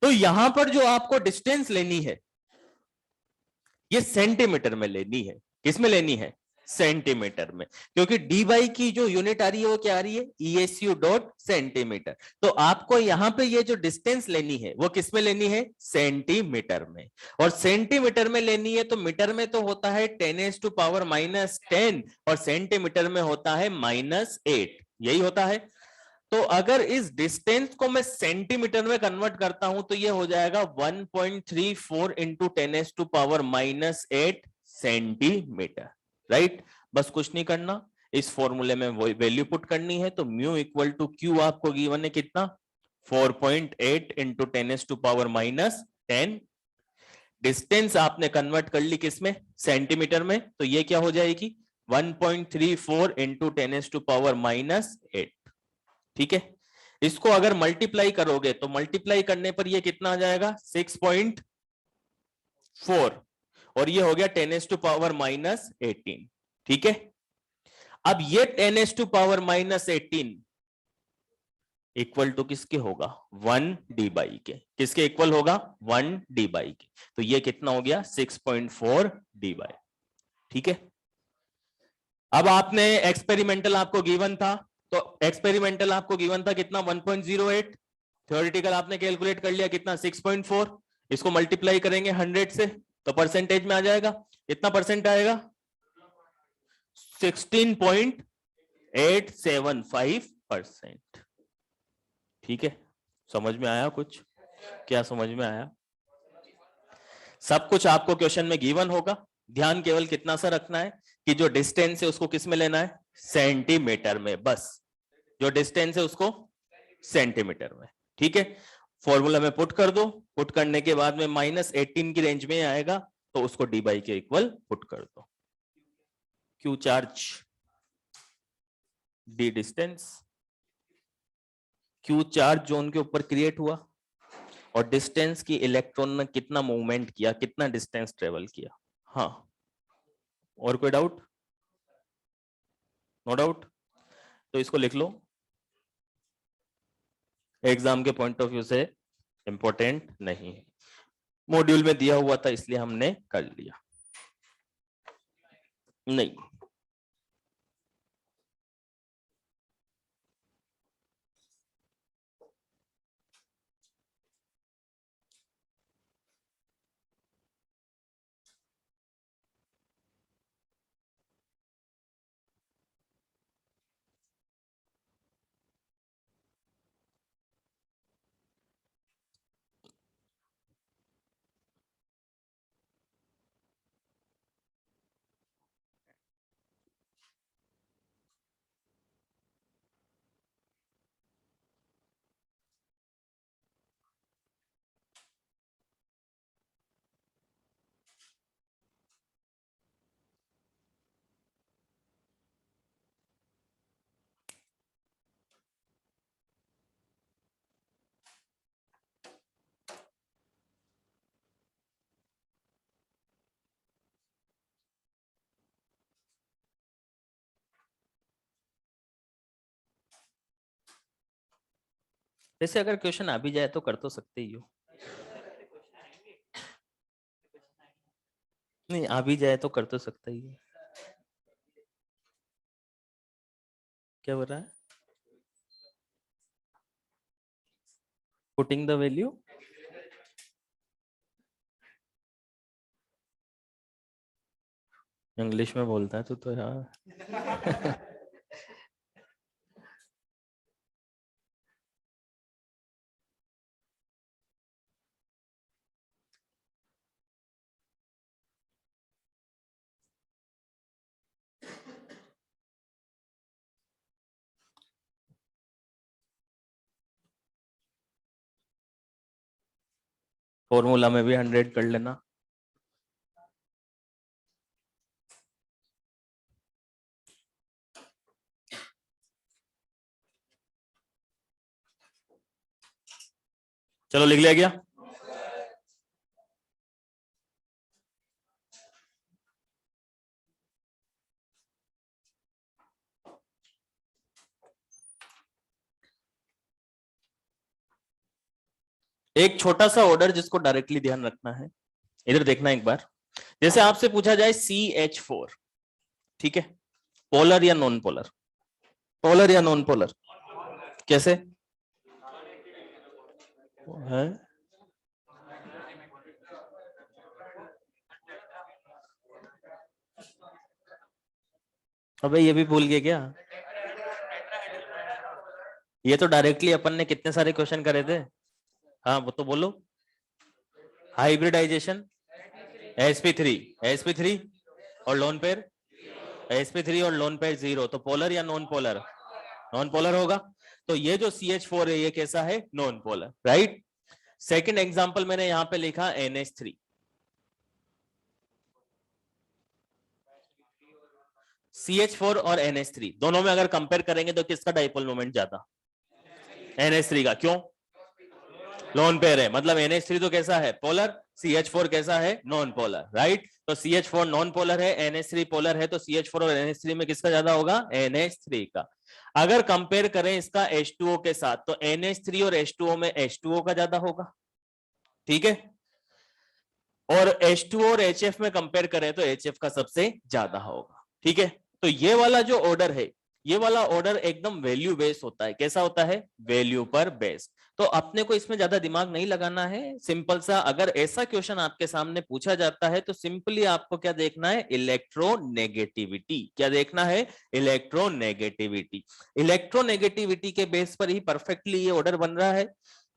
तो यहां पर जो आपको डिस्टेंस लेनी है, ये सेंटीमीटर में लेनी है। किस में लेनी है? सेंटीमीटर में, क्योंकि डी बाई की जो यूनिट आ रही है वो क्या आ रही है? ESU dot centimetre. तो आपको यहां पे ये जो डिस्टेंस लेनी है वो किस में लेनी है? सेंटीमीटर में। और सेंटीमीटर में लेनी है तो मीटर में तो होता है 10⁻⁻10 और सेंटीमीटर में होता है -8, यही होता है। तो अगर इस डिस्टेंस को मैं सेंटीमीटर में कन्वर्ट करता हूं तो ये हो जाएगा 1.34 इंटू 10⁻⁻8 सेंटीमीटर, राइट। बस कुछ नहीं करना, इस फॉर्मूले में वो वैल्यू पुट करनी है। तो म्यू इक्वल टू क्यू आपको गिवन है कितना? 4.8 इंटू 10⁻⁻10। डिस्टेंस आपने कन्वर्ट कर ली किसमें? सेंटीमीटर में। तो ये क्या हो जाएगी? 1.34 इंटू 10⁻⁻8, ठीक है। इसको अगर मल्टीप्लाई करोगे तो मल्टीप्लाई करने पर ये कितना आ जाएगा? 6.4। और ये हो गया 10⁻⁻18। ठीक है, अब ये 10⁻⁻18 इक्वल टू किसके होगा? 1d के। किसके इक्वल होगा? 1d के। तो ये कितना हो गया? 6.4d। ठीक है, अब आपने एक्सपेरिमेंटल आपको गिवन था, तो एक्सपेरिमेंटल आपको गिवन था कितना? 1.08। थ्योरेटिकल आपने कैलकुलेट कर लिया कितना? 6.4। इसको मल्टीप्लाई करेंगे 100 से तो परसेंटेज में आ जाएगा। कितना परसेंट आएगा? 16.875%। ठीक है, समझ में आया कुछ? क्या समझ में आया? सब कुछ आपको क्वेश्चन में गिवन होगा, ध्यान केवल कितना सा रखना है कि जो डिस्टेंस है उसको किस में लेना है? सेंटीमीटर में। बस जो डिस्टेंस है उसको सेंटीमीटर में। ठीक है, फॉर्मूला में पुट कर दो, पुट करने के बाद में -18 की रेंज में आएगा तो उसको d के इक्वल पुट कर दो। Q charge, d distance, Q charge zone के ऊपर क्रिएट हुआ और डिस्टेंस की इलेक्ट्रॉन ने कितना मूवमेंट किया, कितना डिस्टेंस ट्रेवल किया। हाँ, और कोई डाउट? नो डाउट, तो इसको लिख लो, एग्जाम के पॉइंट ऑफ व्यू से इंपॉर्टेंट नहीं, मॉड्यूल में दिया हुआ था इसलिए हमने कर लिया। नहीं, वैसे अगर क्वेश्चन आ भी जाए तो कर तो सकते ही हो। नहीं, आ भी जाए तो कर तो सकता ही है। क्या बोल रहा है? पुटिंग द वैल्यू, इंग्लिश में बोलता है तो यार। फॉर्मूला में भी 100 कर लेना। चलो लिख लिया गया। एक छोटा सा ऑर्डर जिसको डायरेक्टली ध्यान रखना है, इधर देखना एक बार। जैसे आपसे पूछा जाए CH4, ठीक है, पोलर या नॉन पोलर? पोलर या नॉन पोलर? कैसे है? अबे ये भी भूल गए क्या? ये तो डायरेक्टली अपन ने कितने सारे क्वेश्चन करे थे। हाँ वो तो बोलो। हाइब्रिडाइजेशन, sp3 और लोन पेयर, sp3 और लोन पेयर 0, तो पोलर या नॉन पोलर? नॉन पोलर होगा। तो ये जो CH4 है ये कैसा है? Non polar, right. Second example मैंने यहां पे लिखा NH3। CH4 और NH3 दोनों में अगर कंपेयर करेंगे तो किसका डाइपोल मोमेंट ज्यादा? NH3 का। क्यों? लोन पेयर है, मतलब NH3 तो कैसा है? पोलर। CH4 कैसा है? Non polar, right. तो CH4 नॉन पोलर है, NH3 पोलर है, तो CH4 और NH3 में किसका ज्यादा होगा? NH3 का। अगर कंपेयर करें इसका H2O के साथ, तो NH3 और H2O में H2O का ज्यादा होगा, ठीक है। और H2O और HF में कंपेयर करें तो HF का सबसे ज्यादा होगा, ठीक है। तो ये वाला जो ऑर्डर है, ये वाला ऑर्डर एकदम वैल्यू बेस्ड होता है। कैसा होता है? वैल्यू पर बेस्ड। तो अपने को इसमें ज्यादा दिमाग नहीं लगाना है, सिंपल सा। अगर ऐसा क्वेश्चन आपके सामने पूछा जाता है तो सिंपली आपको क्या देखना है? इलेक्ट्रोनेगेटिविटी। क्या देखना है? इलेक्ट्रोनेगेटिविटी। इलेक्ट्रोनेगेटिविटी के बेस पर ही परफेक्टली ये ऑर्डर बन रहा है।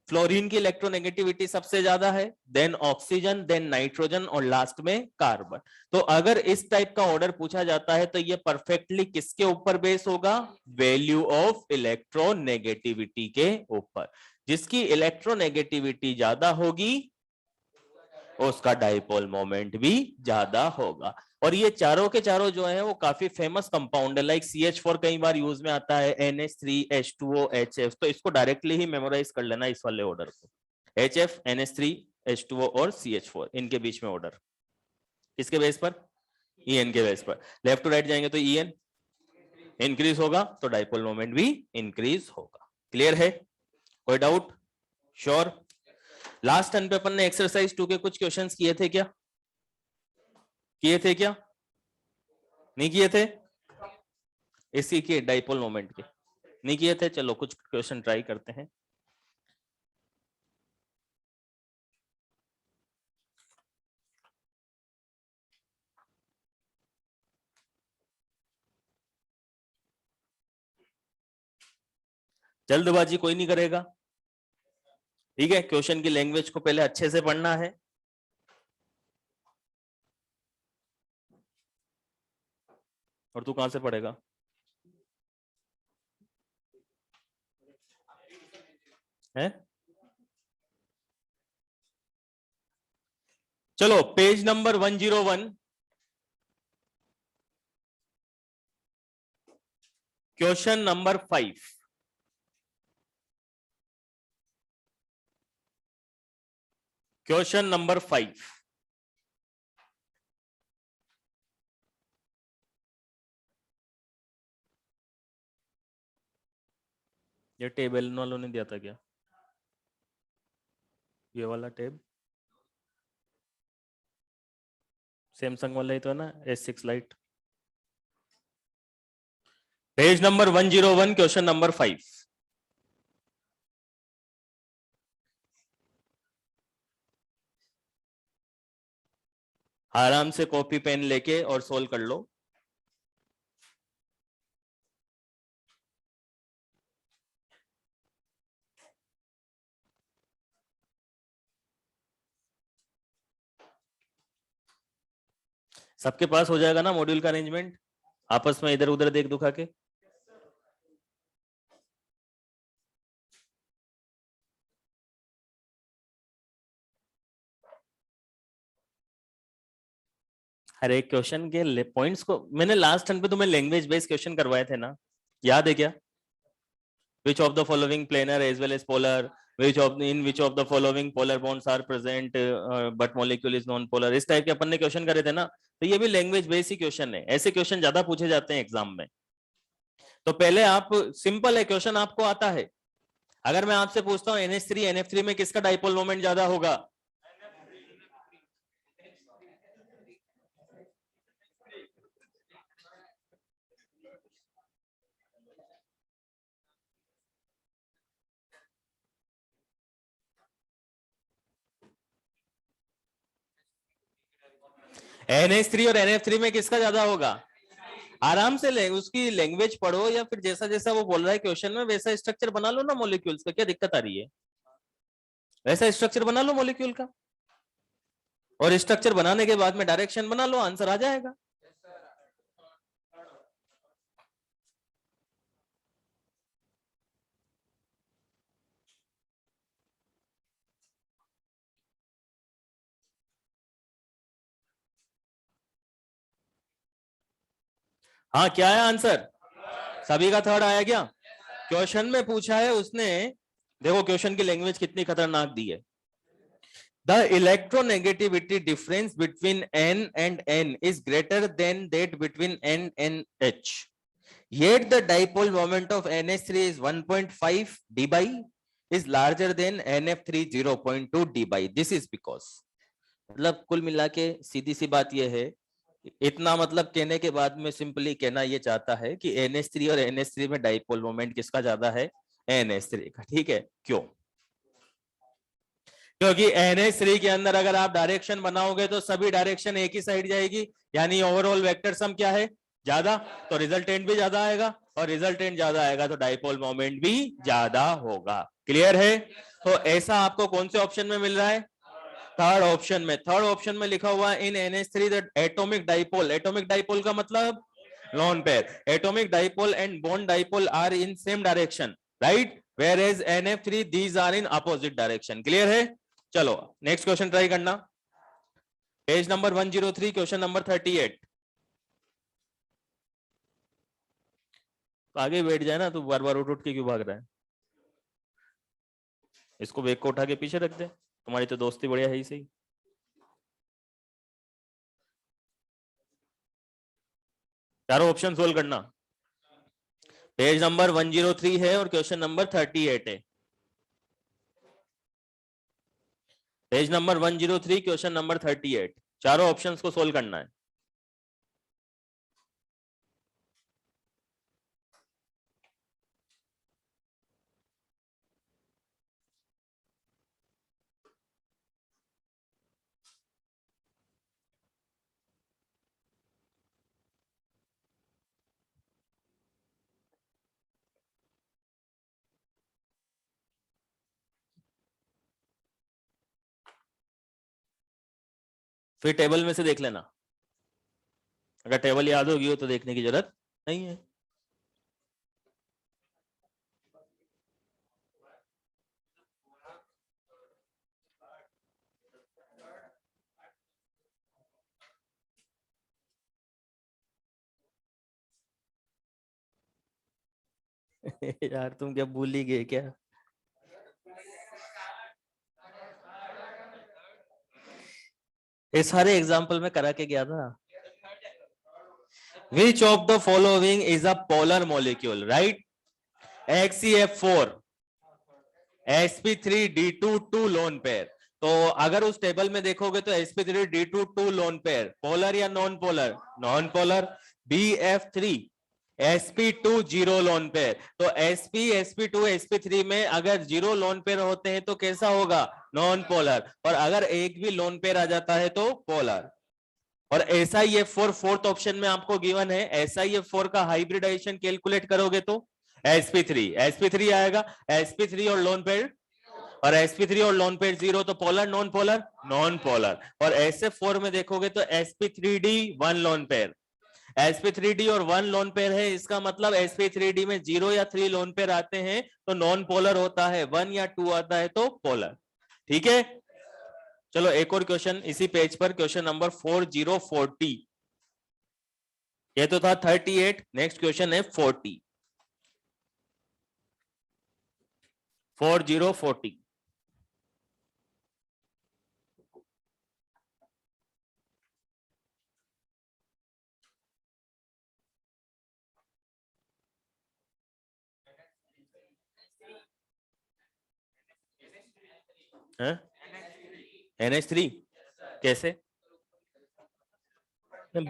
फ्लोरीन की इलेक्ट्रोनेगेटिविटी सबसे ज्यादा है, देन ऑक्सीजन, देन नाइट्रोजन और लास्ट में कार्बन। तो अगर इस टाइप का ऑर्डर पूछा जाता है तो ये परफेक्टली किसके ऊपर बेस होगा? वैल्यू ऑफ इलेक्ट्रोनेगेटिविटी के ऊपर। जिसकी इलेक्ट्रोनेगेटिविटी ज्यादा होगी उसका डाइपोल मोमेंट भी ज्यादा होगा। और ये चारों के चारों जो है वो काफी फेमस कंपाउंड है। लाइक CH4 कई बार यूज में आता है, NH3, H2O, HF। तो इसको डायरेक्टली ही मेमोराइज कर लेना इस वाले ऑर्डर को। HF, NH3, H2O और CH4, इनके बीच में ऑर्डर किसके बेस पर? EN के बेस पर। लेफ्ट टू राइट जाएंगे तो EN इंक्रीज होगा तो डाइपोल मोमेंट भी इंक्रीज होगा। क्लियर है? कोई डाउट? श्योर? लास्ट टर्न पे अपन ने एक्सरसाइज 2 के कुछ क्वेश्चंस किए थे क्या? किए थे क्या? नहीं किए थे? इसी के डाइपोल मोमेंट के नहीं किए थे? चलो कुछ क्वेश्चन ट्राई करते हैं। जल्दबाजी कोई नहीं करेगा, ठीक है। क्वेश्चन की लैंग्वेज को पहले अच्छे से पढ़ना है। और तू कहां से पढ़ेगा? है? चलो page number 101, question number 5। Question number 5। ये टेबल वालों ने दिया था क्या? ये वाला टेब सैमसंग वाला ही तो है ना, S6 light. Page number 101, question number 5। आराम से कॉपी पेन लेके और सोल्व कर लो। सबके पास हो जाएगा ना मॉड्यूल का अरेंजमेंट? आपस में इधर उधर देख दुखा के। हर एक क्वेश्चन के पॉइंट्स को मैंने लास्ट टर्न पे तुम्हें लैंग्वेज बेस्ड क्वेश्चन करवाए थे ना, याद है क्या? Which of the following planar as well as polar? Which of the following polar bonds are present but molecule is non-polar? इस टाइप के अपन ने क्वेश्चन करे थे ना। तो ये भी लैंग्वेज बेस्ड ही क्वेश्चन है। ऐसे क्वेश्चन ज्यादा पूछे जाते हैं एग्जाम में। तो पहले आप, सिंपल है क्वेश्चन, आपको आता है। अगर मैं आपसे पूछता हूँ NH3 NF3 में किसका डाइपोल मोमेंट ज्यादा होगा? NH3 और NF3 में किसका ज्यादा होगा? आराम से उसकी लैंग्वेज पढ़ो, या फिर जैसा जैसा वो बोल रहा है क्वेश्चन में वैसा स्ट्रक्चर बना लो ना मॉलिक्यूल्स का। क्या दिक्कत आ रही है? वैसा स्ट्रक्चर बना लो मॉलिक्यूल का, और स्ट्रक्चर बनाने के बाद में डायरेक्शन बना लो, आंसर आ जाएगा। हाँ, क्या है आंसर? सभी का थर्ड आया क्या? क्वेश्चन में पूछा है उसने। देखो क्वेश्चन की लैंग्वेज कितनी खतरनाक दी है। The electronegativity difference between N and N is greater than that between N and H. Yet the dipole moment of NH3 is 1.5 d by is larger than NF3 0.2 d by. This is because, मतलब कुल मिला के सीधी सी बात यह है, इतना मतलब कहने के बाद में सिंपली कहना यह चाहता है कि NH3 और NH3 में डाइपोल मोमेंट किसका ज्यादा है? NH3 का। ठीक है, क्यों? क्योंकि NH3 के अंदर अगर आप डायरेक्शन बनाओगे तो सभी डायरेक्शन एक ही साइड जाएगी, यानी ओवरऑल वेक्टर सम क्या है? ज्यादा, तो रिजल्टेंट भी ज्यादा आएगा, और रिजल्टेंट ज्यादा आएगा तो डाइपोल मोमेंट भी ज्यादा होगा। क्लियर है? तो ऐसा आपको कौन से ऑप्शन में मिल रहा है? थर्ड ऑप्शन में। थर्ड ऑप्शन में लिखा हुआ in NH3 the atomic dipole, atomic dipole का मतलब lone pair, atomic dipole and bond dipole are in same direction, right, where as NF3 these are in opposite direction. Clear है? चलो नेक्स्ट क्वेश्चन ट्राई करना, पेज नंबर 103, क्वेश्चन नंबर 38। आगे बैठ जाए ना, तो बार बार उठ उठ के क्यों भाग रहा है? इसको बैग को उठा के पीछे रख दे, तुम्हारी तो दोस्ती बढ़िया है ही सही। चारों ऑप्शन सोल्व करना, पेज नंबर 103 है और क्वेश्चन नंबर 38 है। पेज नंबर 103, क्वेश्चन नंबर 38, चारों ऑप्शंस को सोल्व करना है। फिर टेबल में से देख लेना, अगर टेबल याद होगी हो तो देखने की जरूरत नहीं है। यार तुम क्या भूल ही गए क्या? ये सारे एग्जाम्पल में करा के गया था। Which of the following is a polar molecule, right? XCF4, sp3d2 2 lone pair. तो अगर उस टेबल में देखोगे तो sp3d2 2 लोन पेयर पोलर या non polar? Non polar. BF3 sp2 zero lone pair, तो sp sp2 sp3 में अगर जीरो लोन पेयर होते हैं तो कैसा होगा? Non polar. और अगर एक भी लोन पेयर आ जाता है तो पोलर। और SiF4 फोर्थ ऑप्शन में आपको गिवन है, SiF4 का हाइब्रिडाइजेशन कैलकुलेट करोगे तो sp3 आएगा, sp3 और लोन पेयर, और sp3 और लोन पेयर जीरो, तो polar non polar? Non polar. और SF4 में देखोगे तो sp3d 1 लोन पेयर, sp3d और 1 लोन पेयर है, इसका मतलब sp3d में 0 या 3 लोन पेयर आते हैं तो नॉन पोलर होता है, 1 या 2 आता है तो पोलर। ठीक है, चलो एक और क्वेश्चन इसी पेज पर, क्वेश्चन नंबर 4040। ये तो था 38, नेक्स्ट क्वेश्चन है 40, 4040। NH3 कैसे?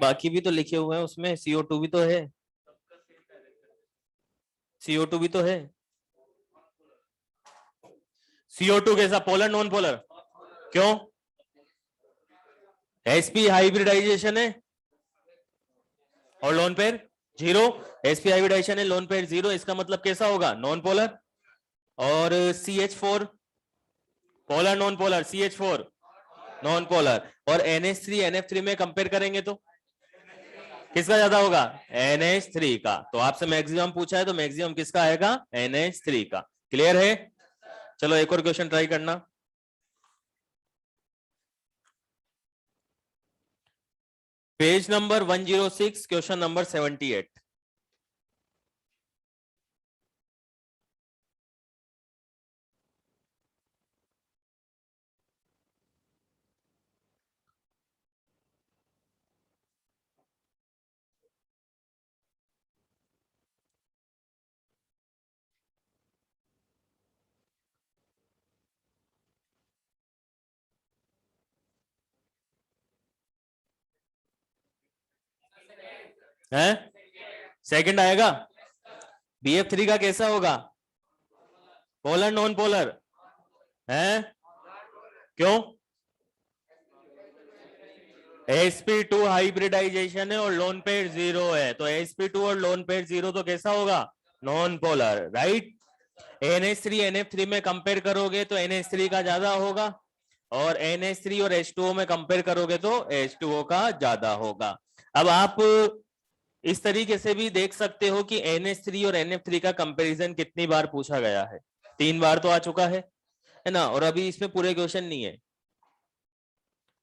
बाकी भी तो लिखे हुए हैं उसमें, CO2 भी तो है, CO2 भी तो है। CO2 कैसा, पोलर नॉन पोलर? क्यों? sp हाइब्रिडाइजेशन है और lone pair zero, sp hybridisation है, लोन पेयर जीरो, इसका मतलब कैसा होगा? Non polar. और CH4 polar non polar? CH4 non polar. और NH3 NF3 में कंपेयर करेंगे तो किसका ज्यादा होगा? NH3 का। तो आपसे मैक्सिमम पूछा है तो मैक्सिमम किसका आएगा? NH3 का। क्लियर है? चलो एक और क्वेश्चन ट्राई करना, पेज नंबर 106, क्वेश्चन नंबर 78। है, सेकंड आएगा। BF3 का कैसा होगा? पोलर नॉन पोलर है, क्यों? sp2 हाइब्रिडाइजेशन है और लोन पेयर 0 है, तो sp2 और लोन पेयर 0 तो कैसा होगा? Non polar, right. NH3 NF3 में कंपेयर करोगे तो NH3 का ज्यादा होगा, और NH3 और H2O में कंपेयर करोगे तो H2O का ज्यादा होगा। अब आप इस तरीके से भी देख सकते हो कि NH3 और NF3 का कंपैरिजन कितनी बार पूछा गया है? 3 बार तो आ चुका है ना, और अभी इसमें पूरे क्वेश्चन नहीं है।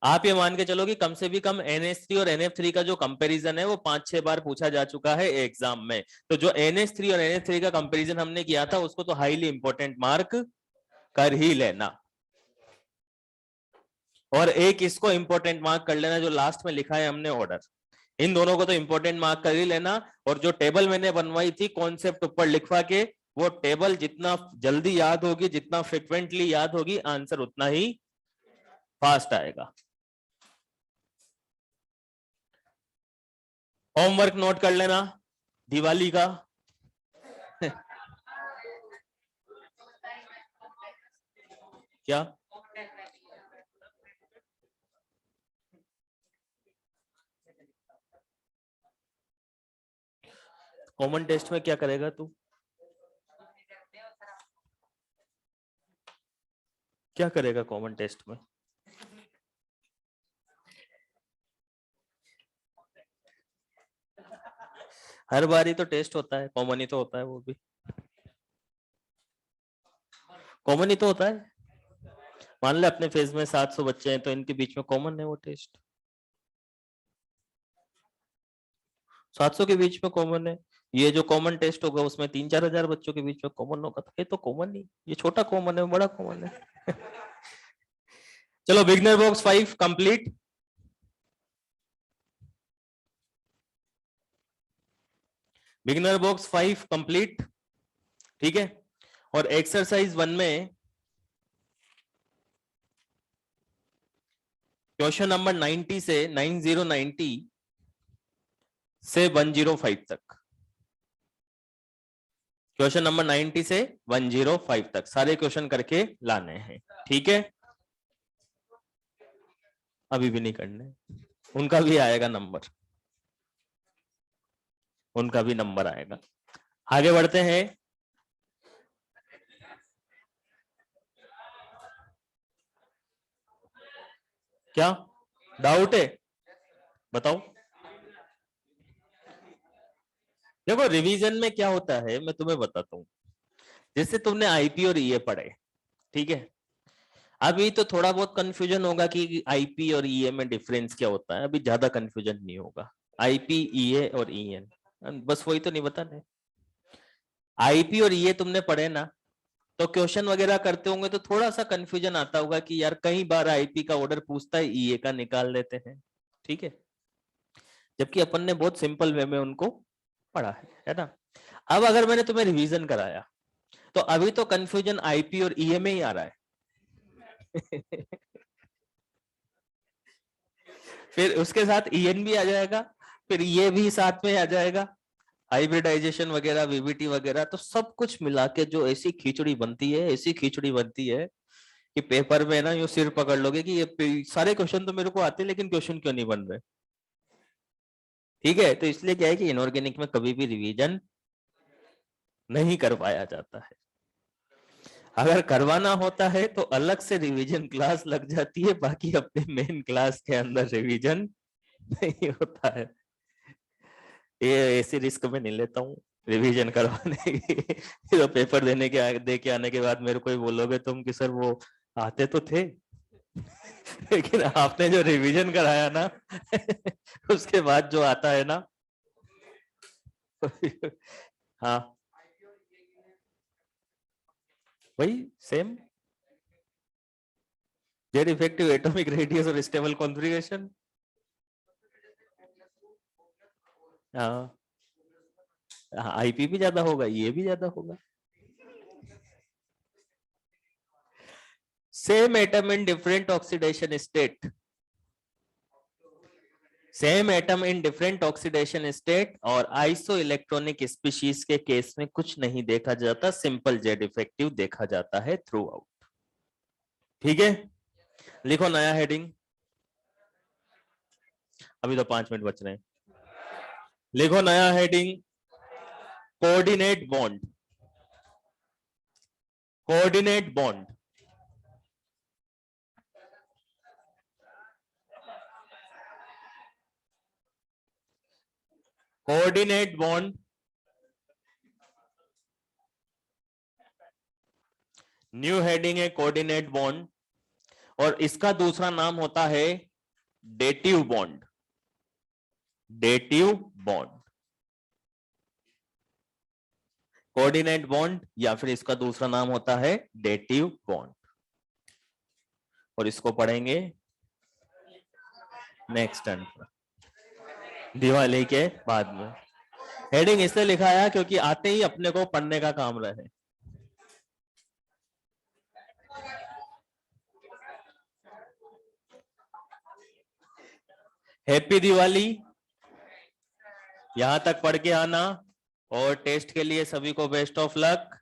आप ये मान के चलो कि कम से भी कम NH3 और NF3 का जो कंपैरिजन है वो 5-6 बार पूछा जा चुका है एग्जाम में। तो जो NH3 और NF3 का कंपैरिजन हमने किया था उसको तो हाईली इंपॉर्टेंट मार्क कर ही लेना, और एक इसको इंपॉर्टेंट मार्क कर लेना जो लास्ट में लिखा है हमने ऑर्डर। इन दोनों को तो इंपॉर्टेंट मार्क कर ही लेना, और जो टेबल मैंने बनवाई थी कॉन्सेप्ट ऊपर लिखवा के, वो टेबल जितना जल्दी याद होगी, जितना फ्रिक्वेंटली याद होगी, आंसर उतना ही फास्ट आएगा। होमवर्क नोट कर लेना दिवाली का। क्या? कॉमन टेस्ट में क्या करेगा तू? क्या करेगा कॉमन टेस्ट में? हर बार ही तो टेस्ट होता है, कॉमन ही तो होता है, वो भी कॉमन ही तो होता है। मान ले अपने फेज में 700 बच्चे हैं, तो इनके बीच में कॉमन है वो टेस्ट, 700 के बीच में कॉमन है। ये जो कॉमन टेस्ट होगा उसमें 3-4 हजार बच्चों के बीच में कॉमन होगा, तो ये तो कॉमन नहीं, ये छोटा कॉमन है, बड़ा कॉमन है। चलो, beginner box 5 complete. Beginner box 5 complete, ठीक है। और एक्सरसाइज 1 में क्वेश्चन नंबर 90 से 9090 से 105 तक, क्वेश्चन नंबर 90 से 105 तक सारे क्वेश्चन करके लाने हैं, ठीक है। अभी भी नहीं करने, उनका भी आएगा नंबर, उनका भी नंबर आएगा। आगे बढ़ते हैं। क्या डाउट है बताओ। देखो, रिवीजन में क्या होता है मैं तुम्हें बताता हूँ। जैसे तुमने आईपी और ईए पढ़े, ठीक है। अभी तो थोड़ा बहुत कंफ्यूजन होगा कि आईपी और ईए में डिफरेंस क्या होता है, अभी ज्यादा कंफ्यूजन नहीं होगा। आईपी, ईए और ईएन, बस वही तो नहीं बताने। आईपी और ईए तुमने पढ़े ना, तो क्वेश्चन वगैरह करते होंगे तो थोड़ा सा कंफ्यूजन आता होगा कि यार कई बार आईपी का ऑर्डर पूछता है, ईए का निकाल लेते हैं, ठीक है। जबकि अपन ने बहुत सिंपल वे में उनको पढ़ा है ना। अब अगर मैंने तुम्हें रिवीजन कराया तो अभी तो कंफ्यूजन आईपी और ईए में ही आ रहा है। फिर उसके साथ ईएन भी आ जाएगा, फिर ये भी साथ में आ जाएगा, हाइब्रिडाइजेशन वगैरह, वीबीटी वगैरह, तो सब कुछ मिला के जो ऐसी खिचड़ी बनती है, ऐसी खिचड़ी बनती है कि पेपर में ना यूं सिर पकड़ लोगे कि ये सारे क्वेश्चन तो मेरे को आते हैं लेकिन क्वेश्चन क्यों नहीं बन रहे, ठीक है। तो इसलिए क्या है कि इनऑर्गेनिक में कभी भी रिवीजन नहीं कर पाया जाता है। अगर करवाना होता है तो अलग से रिवीजन क्लास लग जाती है, बाकी अपने मेन क्लास के अंदर रिवीजन नहीं होता है। ये ऐसी रिस्क में नहीं लेता हूँ रिवीजन करवाने की। तो पेपर दे के आने के बाद मेरे को ही बोलोगे तुम कि सर वो आते तो थे, लेकिन आपने जो रिवीजन कराया ना, उसके बाद जो आता है ना। हाँ, वही same, Z effective atomic radius और स्टेबल कॉन्फ़िगरेशन। हाँ, आईपी भी ज्यादा होगा, ये भी ज्यादा होगा। Same atom in different oxidation state, same atom in different oxidation state और आइसो इलेक्ट्रॉनिक स्पीशीज के केस में कुछ नहीं देखा जाता, सिंपल जेड इफेक्टिव देखा जाता है थ्रू आउट। ठीक है, लिखो नया हेडिंग, अभी तो 5 मिनट बच रहे हैं। लिखो नया heading, coordinate bond. Coordinate bond, coordinate bond new heading है कोऑर्डिनेट बॉन्ड, और इसका दूसरा नाम होता है dative bond. Dative bond, coordinate bond या फिर इसका दूसरा नाम होता है डेटिव बॉन्ड, और इसको पढ़ेंगे नेक्स्ट टर्न पर, दिवाली के बाद में। हेडिंग इसलिए लिखा है क्योंकि आते ही अपने को पढ़ने का काम रहे। हैप्पी दिवाली, यहां तक पढ़ के आना, और टेस्ट के लिए सभी को बेस्ट ऑफ लक।